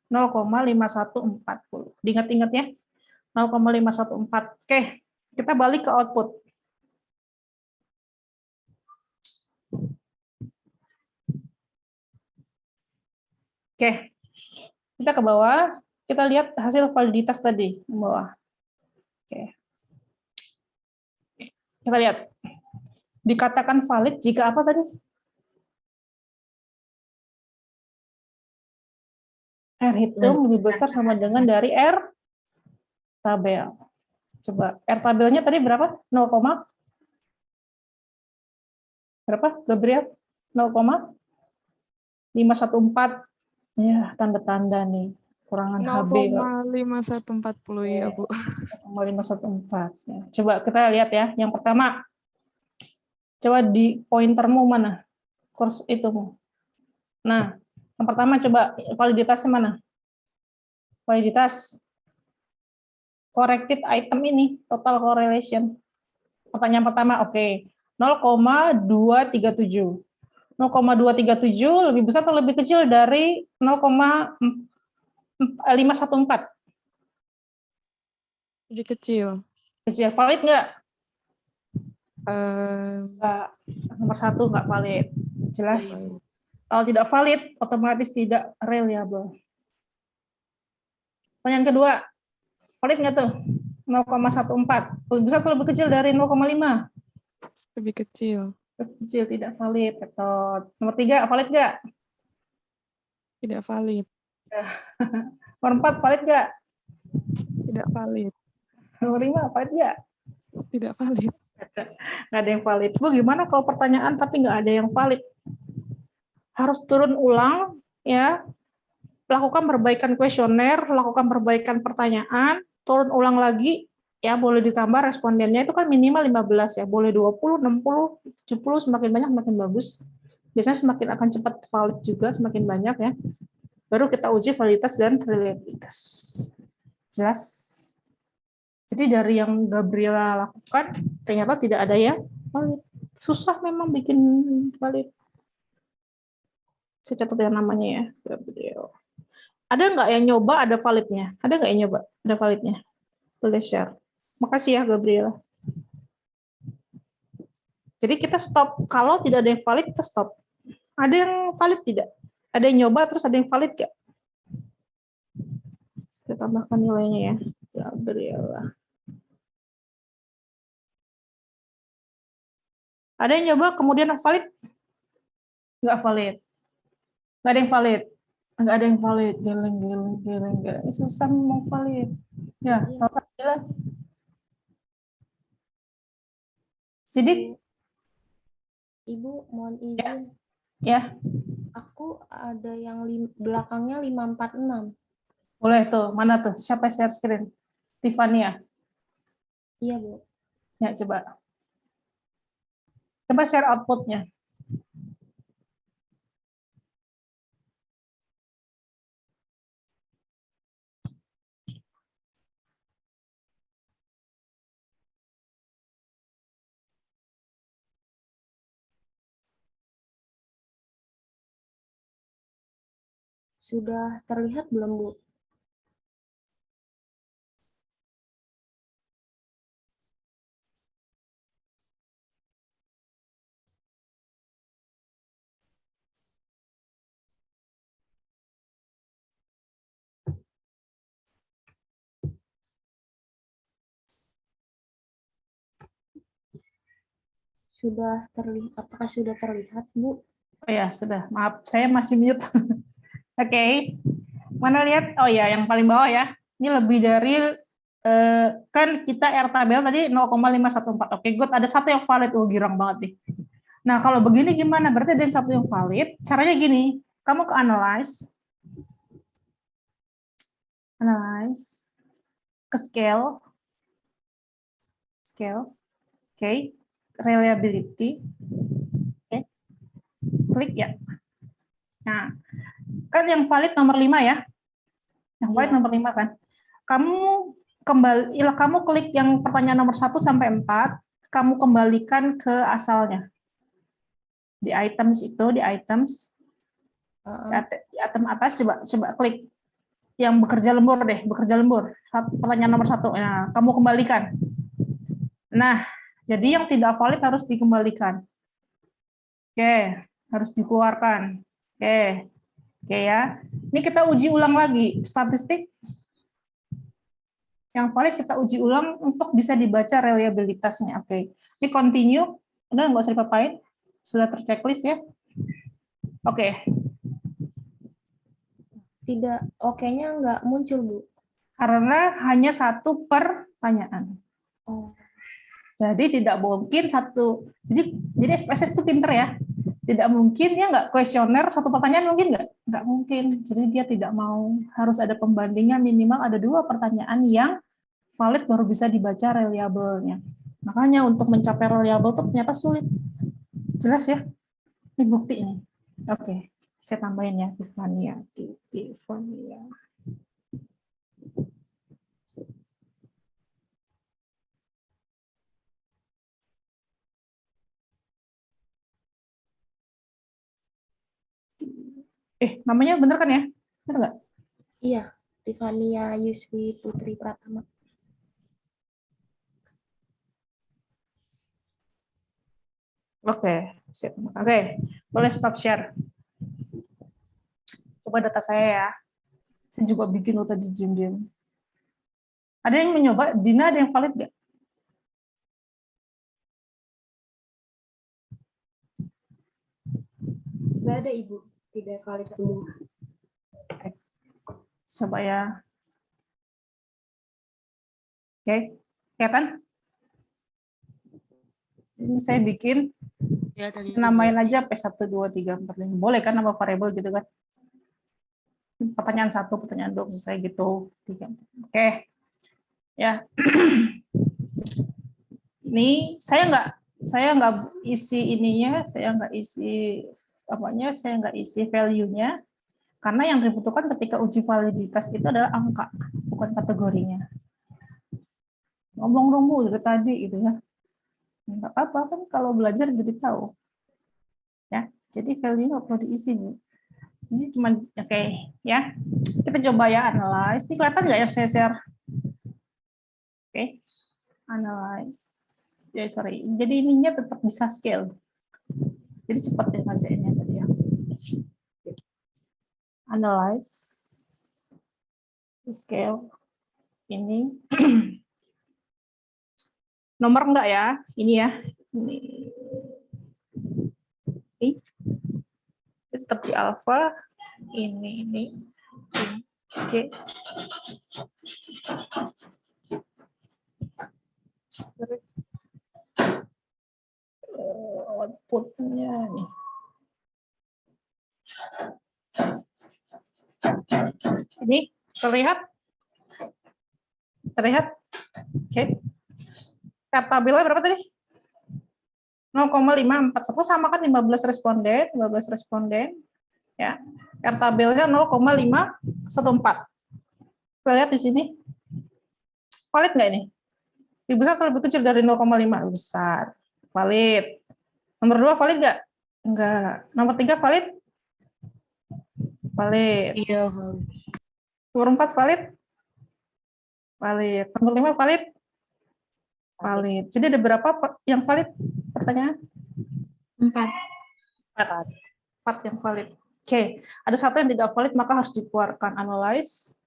0,5140. Diingat-ingat ya. 0,514. Oke, kita balik ke output. Oke, kita ke bawah. Kita lihat hasil validitas tadi di bawah. Oke. Kita lihat. Dikatakan valid jika apa tadi? R hitung lebih besar sama dengan dari R tabel. Coba R tabelnya tadi berapa? 0, berapa? Gabriel? 0,514. Ya, tanda-tanda nih. Kurangan HB. 0,5140 ya, Bu. 0,514. Ya. Coba kita lihat ya. Yang pertama, coba di pointermu mana? Kurs itu. Nah, yang pertama coba validitasnya mana? Validitas corrected item ini, total correlation. Pertanyaan pertama, oke. 0,237. 0,237 lebih besar atau lebih kecil dari 0,514? Lebih kecil. Kecil. Valid nggak? Enggak. Nomor 1 nggak valid. Jelas. Kalau tidak valid, otomatis tidak reliable. Pertanyaan kedua, valid nggak tuh? 0,14. Lebih besar atau lebih kecil dari 0,5? Lebih kecil. Kecil, tidak valid. Nomor 3, valid nggak? Tidak valid. Nomor 4, valid nggak? Tidak valid. Nomor 5, valid nggak? Tidak valid. Nggak ada yang valid. Bu, gimana kalau pertanyaan tapi nggak ada yang valid? Harus turun ulang, ya. Lakukan perbaikan kuesioner, lakukan perbaikan pertanyaan, turun ulang lagi, ya boleh ditambah respondennya itu kan minimal 15 ya, boleh 20, 60, 70, semakin banyak semakin bagus. Biasanya semakin akan cepat valid juga, semakin banyak ya. Baru kita uji validitas dan reliabilitas. Jelas? Jadi dari yang Gabriela lakukan, ternyata tidak ada yang valid. Susah memang bikin valid. Saya catat yang namanya ya, Gabriel. Ada nggak yang nyoba ada validnya? Ada nggak yang nyoba ada validnya? Boleh share. Makasih ya, Gabriela. Jadi kita stop. Kalau tidak ada yang valid, kita stop. Ada yang valid tidak? Ada yang nyoba, terus ada yang valid nggak? Saya tambahkan nilainya ya, Gabriela. Ada yang nyoba, kemudian valid? Nggak valid. Nggak ada yang valid. Nggak ada yang valid. Geleng. Susah mau valid. Ya, salah satu lah. Sidik? Ibu, mohon izin. Ya, Aku ada yang belakangnya 546. boleh tuh. Mana tuh? Siapa share screen? Tiffany ya? Iya, Bu. Ya, coba. Coba share output-nya. Sudah terlihat belum, Bu? Sudah terlihat, apakah sudah terlihat, Bu? Oh ya, sudah. Maaf, saya masih mute. Oke. Mana lihat? Oh ya, yang paling bawah ya. Ini lebih dari kan kita R tabel tadi 0,514. Oke, good. Ada satu yang valid. Oh, girang banget nih. Nah, kalau begini gimana? Berarti ada yang satu yang valid. Caranya gini. Kamu ke analyze. Analyze. Ke scale. Scale. Oke. Reliability. Oke. Klik ya. Nah, kan yang valid nomor 5 ya. Yang valid Iya. nomor 5 kan. Kamu klik yang pertanyaan nomor 1 sampai 4, kamu kembalikan ke asalnya. Di items itu, di items. Di item atas coba klik yang bekerja lembur deh, bekerja lembur. Pertanyaan nomor 1. Nah, kamu kembalikan. Nah, jadi yang tidak valid harus dikembalikan. Oke, harus dikeluarkan. Oke ya. Ini kita uji ulang lagi statistik. Yang valid kita uji ulang untuk bisa dibaca reliabilitasnya. Oke, ini continue. Udah nggak usah dipapain. Sudah terchecklist ya. Oke. Tidak, oke-nya nggak muncul, Bu. Karena hanya 1 pertanyaan. Oh. Jadi tidak mungkin satu. Jadi SPSS itu pinter ya. Tidak mungkin ya nggak kuesioner 1 pertanyaan mungkin nggak mungkin. Jadi dia tidak mau, harus ada pembandingnya, minimal ada 2 pertanyaan yang valid baru bisa dibaca reliable-nya. Makanya untuk mencapai reliable itu ternyata sulit. Jelas ya? Ini bukti ini. Oke, saya tambahin ya Tiffany. Namanya bener kan ya? Bener nggak? Iya, Tiffania Yuswi Putri Pratama. Oke, sip. Oke, boleh stop share. Coba data saya ya. Saya juga bikin tadi diam-diam. Ada yang mencoba? Dina, ada yang valid nggak? Nggak ada, Ibu. Tidak valid semua. Coba ya. Oke, kelihatan? Ini saya bikin, namain aja P1, 2, 3, 4, 5. Boleh kan nama variabel gitu kan? Pertanyaan 1, pertanyaan 2, selesai gitu. 3. Oke. Ya. Ini saya nggak isi ininya, saya nggak isi apanya, saya nggak isi value-nya. Karena yang dibutuhkan ketika uji validitas itu adalah angka, bukan kategorinya. Ngomong dong Bu dari tadi gitu ya. Nggak apa-apa kan kalau belajar jadi tahu. Ya, jadi value nggak perlu diisi Bu. Jadi cuma oke ya. Kita coba ya analyze. Ini kelihatan nggak yang saya share? Oke, analyze. Ya sorry. Jadi ininya tetap bisa scale. Jadi cepat ya ngerjainnya tadi ya. Analyze, scale, ini nomor enggak ya, ini ya, ini tetap di alpha, ini, oke. Outputnya nih. Ini terlihat? Oke. Tabelnya berapa tadi? 0,541 sama kan 15 responden ya. Tabelnya 0,514. Kita lihat di sini. Valid nggak ini? Lebih besar atau lebih kecil dari 0,5? Besar. Valid. Nomor 2 valid nggak? Enggak. Nomor 3 valid? Valid. Iya, valid. Nomor 4 valid? Valid. Nomor 5 valid? Valid. Jadi ada berapa yang valid? Pertanyaan? 4. 4 yang valid. Oke, ada 1 yang tidak valid maka harus dikeluarkan. Analyze.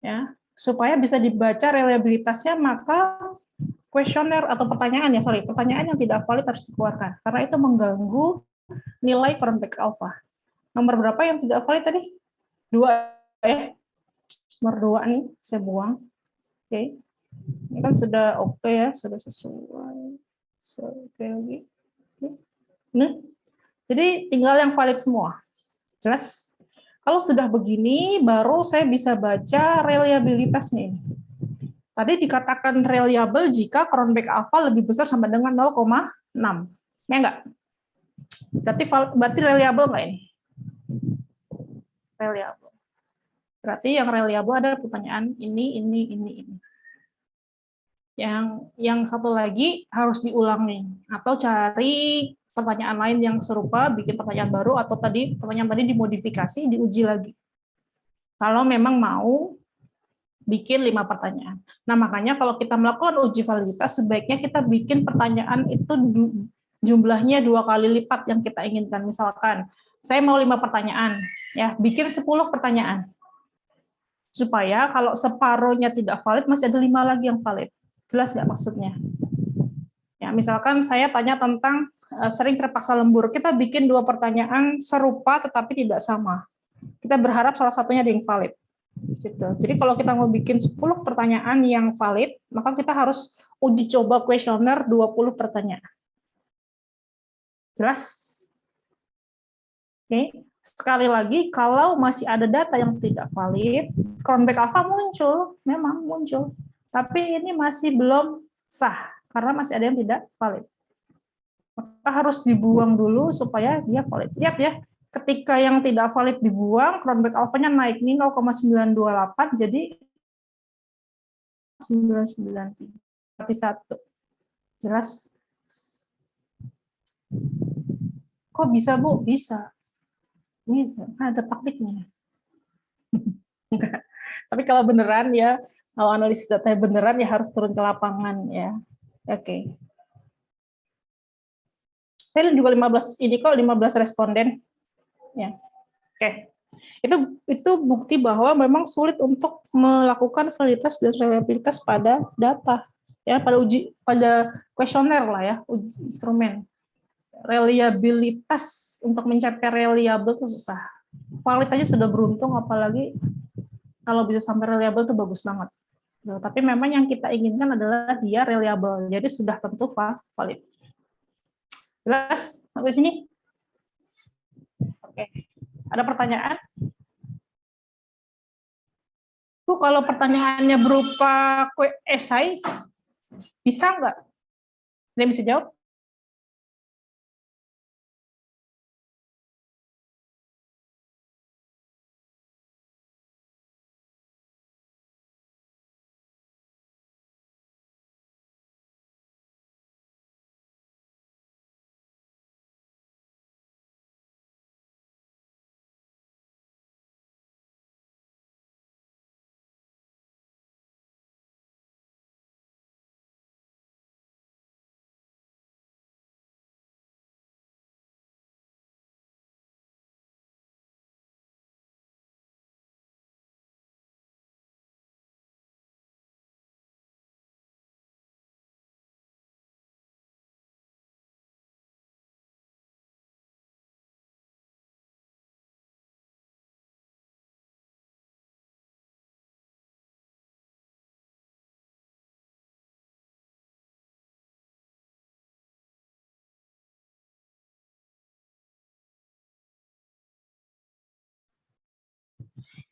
Ya, supaya bisa dibaca reliabilitasnya maka kuesioner atau pertanyaan yang tidak valid harus dikeluarkan karena itu mengganggu nilai Cronbach alpha. Nomor berapa yang tidak valid tadi? 2 ya. Nomor 2 nih saya buang. Oke. Ini kan sudah oke ya, sudah sesuai. Oke lagi. Nah, jadi tinggal yang valid semua. Jelas? Kalau sudah begini, baru saya bisa baca reliabilitasnya ini. Tadi dikatakan reliable jika Cronbach alpha lebih besar sama dengan 0,6. Ya enggak? Berarti reliable enggak ini? Reliable. Berarti yang reliable ada pertanyaan ini. Yang satu lagi harus diulangi atau cari pertanyaan lain yang serupa, bikin pertanyaan baru, atau pertanyaan tadi dimodifikasi, diuji lagi. Kalau memang mau bikin 5 pertanyaan. Nah, makanya kalau kita melakukan uji validitas, sebaiknya kita bikin pertanyaan itu jumlahnya 2 kali lipat yang kita inginkan. Misalkan, saya mau 5 pertanyaan, ya, bikin 10 pertanyaan. Supaya kalau separuhnya tidak valid, masih ada 5 lagi yang valid. Jelas nggak maksudnya? Ya, misalkan saya tanya tentang sering terpaksa lembur, kita bikin 2 pertanyaan serupa tetapi tidak sama. Kita berharap salah satunya ada yang valid. Gitu. Jadi kalau kita mau bikin 10 pertanyaan yang valid, maka kita harus uji coba kuesioner 20 pertanyaan. Jelas? Oke. Sekali lagi, kalau masih ada data yang tidak valid, cronback alpha muncul, memang muncul. Tapi ini masih belum sah, karena masih ada yang tidak valid. Maka harus dibuang dulu supaya dia valid. Lihat ya, ketika yang tidak valid dibuang, cronback alpha-nya naik nih 0,928 jadi 993. Berarti 1. Jelas? Kok bisa, Bu? Bisa. Bisa. Ada taktiknya. Tapi kalau beneran ya, kalau analisis data beneran ya harus turun ke lapangan ya. Oke. Saya juga 15 ini kok 15 responden. Ya. Oke. Itu bukti bahwa memang sulit untuk melakukan validitas dan reliabilitas pada data. Ya, pada kuesioner lah ya, uji instrumen. Reliabilitas untuk mencapai reliable itu susah. Valid aja sudah beruntung, apalagi kalau bisa sampai reliable itu bagus banget. Tapi memang yang kita inginkan adalah dia reliable, jadi sudah tentu valid. Jelas sampai sini? Oke. Ada pertanyaan? Bu, kalau pertanyaannya berupa esai, bisa nggak? Ada yang bisa jawab?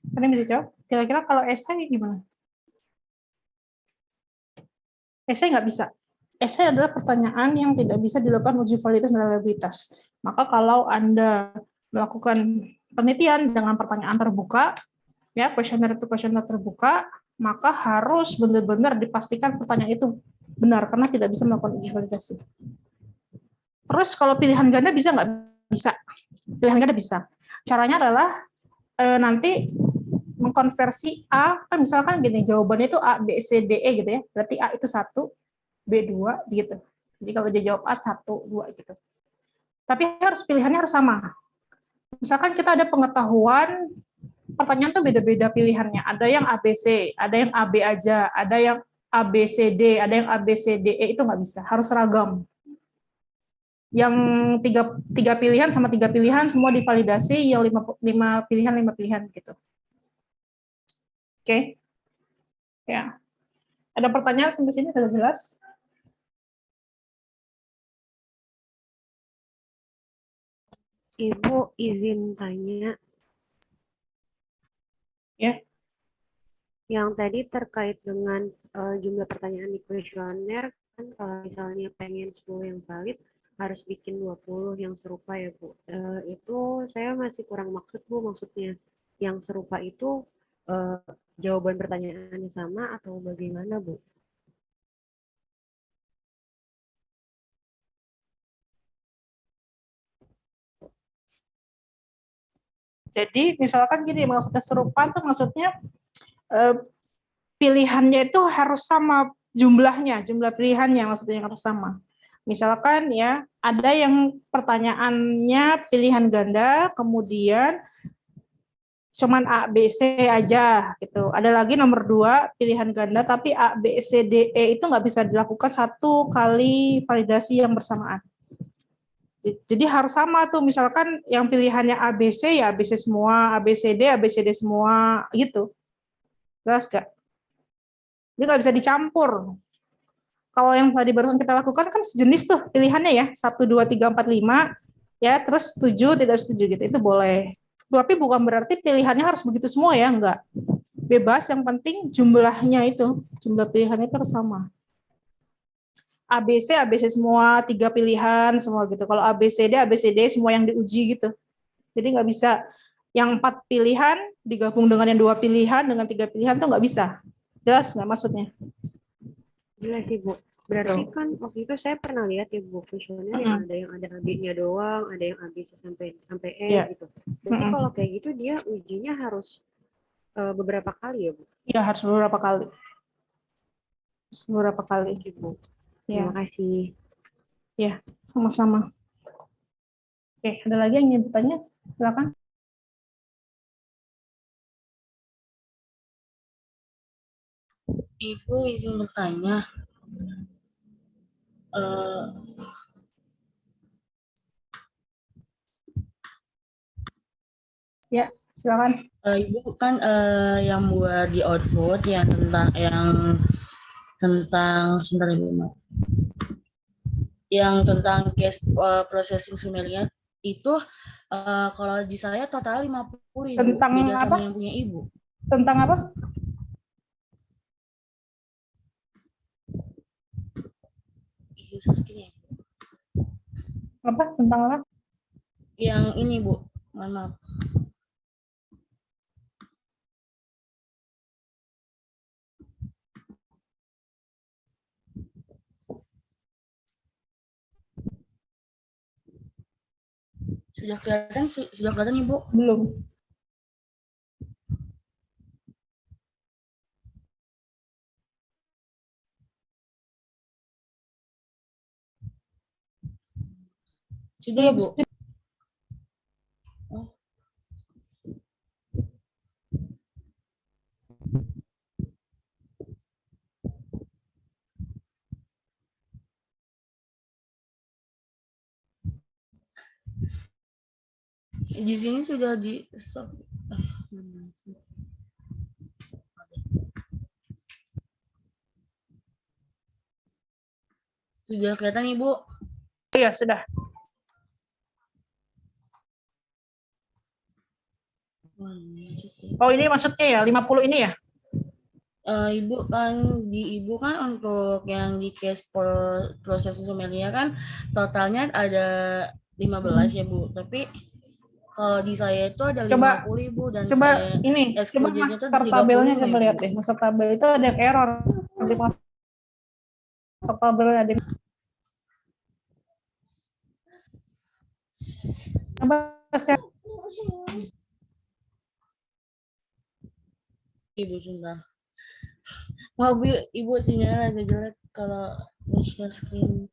Ada yang bisa jawab? Kira-kira kalau esai gimana? Esai nggak bisa. Esai adalah pertanyaan yang tidak bisa dilakukan uji validitas dan reliabilitas. Maka kalau Anda melakukan penelitian dengan pertanyaan terbuka, ya kuesioner itu kuesioner terbuka, maka harus benar-benar dipastikan pertanyaan itu benar, karena tidak bisa melakukan uji validasi. Terus kalau pilihan ganda bisa nggak? Bisa. Pilihan ganda bisa. Caranya adalah nanti mengkonversi A, kan misalkan gini, jawabannya itu A, B, C, D, E gitu ya. Berarti A itu 1, B 2 gitu. Jadi kalau dia jawab A 1, 2 gitu. Tapi pilihannya harus sama. Misalkan kita ada pengetahuan, pertanyaan tuh beda-beda pilihannya. Ada yang ABC, ada yang AB aja, ada yang ABCD, ada yang ABCDE, itu nggak bisa. Harus seragam. Yang tiga pilihan sama 3 pilihan semua divalidasi, yang 5 pilihan gitu. Oke. Ya. Ada pertanyaan sampai sini sudah jelas? Ibu izin tanya. Ya. Yang tadi terkait dengan jumlah pertanyaan di kuesioner, kan kalau misalnya pengen 10 yang valid, harus bikin 20 yang serupa ya Bu. Itu saya masih kurang maksud Bu, maksudnya yang serupa itu jawaban pertanyaannya sama atau bagaimana Bu? Jadi misalkan gini, maksudnya serupa tuh maksudnya pilihannya itu harus sama jumlahnya, jumlah pilihannya maksudnya harus sama. Misalkan ya, ada yang pertanyaannya pilihan ganda, kemudian cuman A, B, C aja gitu. Ada lagi nomor 2 pilihan ganda, tapi A, B, C, D, E itu nggak bisa dilakukan satu kali validasi yang bersamaan. Jadi harus sama tuh, misalkan yang pilihannya A, B, C ya A, B, C semua, A, B, C, D semua gitu. Jelas nggak? Dia nggak bisa dicampur. Kalau yang tadi barusan kita lakukan kan sejenis tuh pilihannya ya, 1, 2, 3, 4, 5, ya, terus setuju, tidak setuju gitu, itu boleh. Tapi bukan berarti pilihannya harus begitu semua ya, enggak. Bebas, yang penting jumlahnya itu, jumlah pilihannya itu harus sama. ABC semua, 3 pilihan semua gitu. Kalau ABCD semua yang diuji gitu. Jadi nggak bisa yang 4 pilihan digabung dengan yang 2 pilihan dengan 3 pilihan tuh nggak bisa. Jelas nggak maksudnya? Jelas sih, Bu. Berarti kan waktu itu saya pernah lihat ya, Bu, kuesioner yang ada AB-nya doang, ada yang ABC sampai E gitu. Berarti kalau kayak gitu dia ujinya harus beberapa kali ya, Bu? Iya, harus beberapa kali. Beberapa kali. Bu. Ya. Terima kasih. Ya, sama-sama. Oke, ada lagi yang ingin bertanya? Silakan. Ibu izin bertanya. Ya, silakan. Ibu kan yang buat di output yang tentang sebentar Ibu. Yang tentang case processing summary-nya itu kalau di saya total 50 Ibu. Tentang beda apa? sama yang punya Ibu. Tentang apa? Izin Saskinya. Apa? Tentang apa? Yang ini Bu, mohon maaf. Sudah kelihatan Ibu? Belum. Sudah Ibu. Oh. Di sini sudah di stop. Sudah kelihatan Ibu? Iya, sudah. Oh, ini maksudnya ya, 50 ini ya? Ibu kan untuk yang di case proses summary-nya kan totalnya ada 15 ya Bu, tapi kalau di saya itu ada 50 Ibu dan coba ini, coba master tabelnya coba lihat deh. Master tabel itu ada error. Nanti master tabelnya ada. Coba share. Ibu sebentar. Maaf Ibu sinyalnya agak jelek kalau share screen.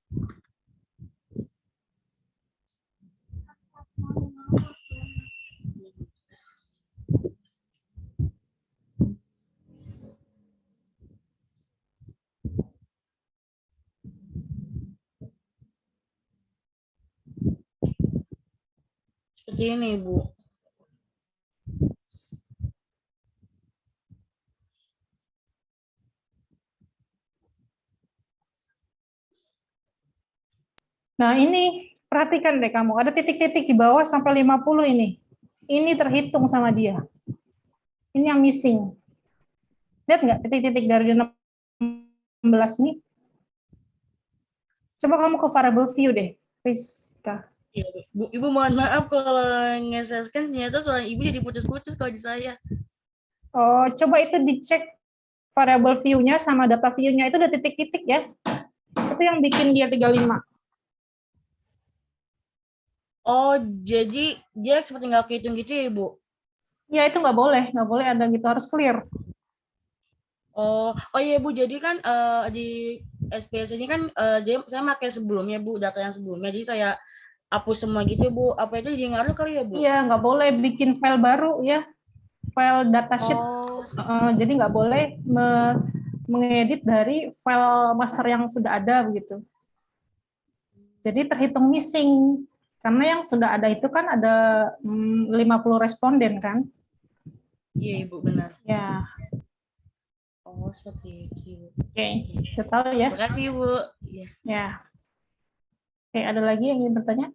Seperti ini Ibu. Nah, ini perhatikan deh kamu, ada titik-titik di bawah sampai 50 ini. Ini terhitung sama dia. Ini yang missing. Lihat nggak titik-titik dari 16 ini? Coba kamu ke variable view deh, Rizka. Iya, Bu. Ibu mohon maaf kalau nge-share-kan ternyata soal Ibu jadi putus-putus kalau di saya. Oh, coba itu dicek variable view-nya sama data view-nya itu ada titik-titik ya. Itu yang bikin dia 35. Oh, jadi dia seperti nggak kehitung gitu ya, Ibu? Ya itu nggak boleh ada gitu, harus clear. Oh iya Bu, jadi kan di SPS ini kan saya pakai sebelumnya Bu, data yang sebelumnya, jadi saya hapus semua gitu Bu. Apa itu jadi ngaruh kali ya Bu? Iya, nggak boleh bikin file baru ya, file datasheet. Oh, Jadi nggak boleh mengedit dari file master yang sudah ada begitu. Jadi terhitung missing, karena yang sudah ada itu kan ada 50 responden kan. iya Ibu benar. Ya, Oh seperti itu. oke, sudah tahu ya. Terima kasih Bu. Iya. Ya, oke, ada lagi yang ingin bertanya?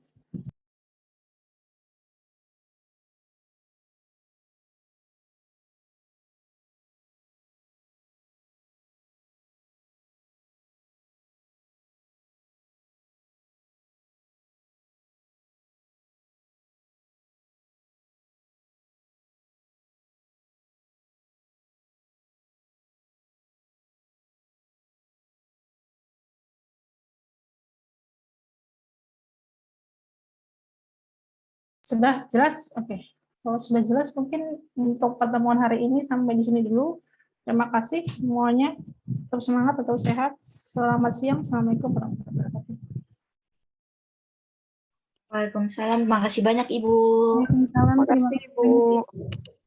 Sudah jelas? Oke. Kalau sudah jelas, mungkin untuk pertemuan hari ini sampai di sini dulu. Terima kasih semuanya. Tetap semangat, tetap sehat. Selamat siang. Assalamualaikum warahmatullahi wabarakatuh. Waalaikumsalam. Terima kasih banyak Ibu. Waalaikumsalam. Terima Terima kasih, kasih. Bu.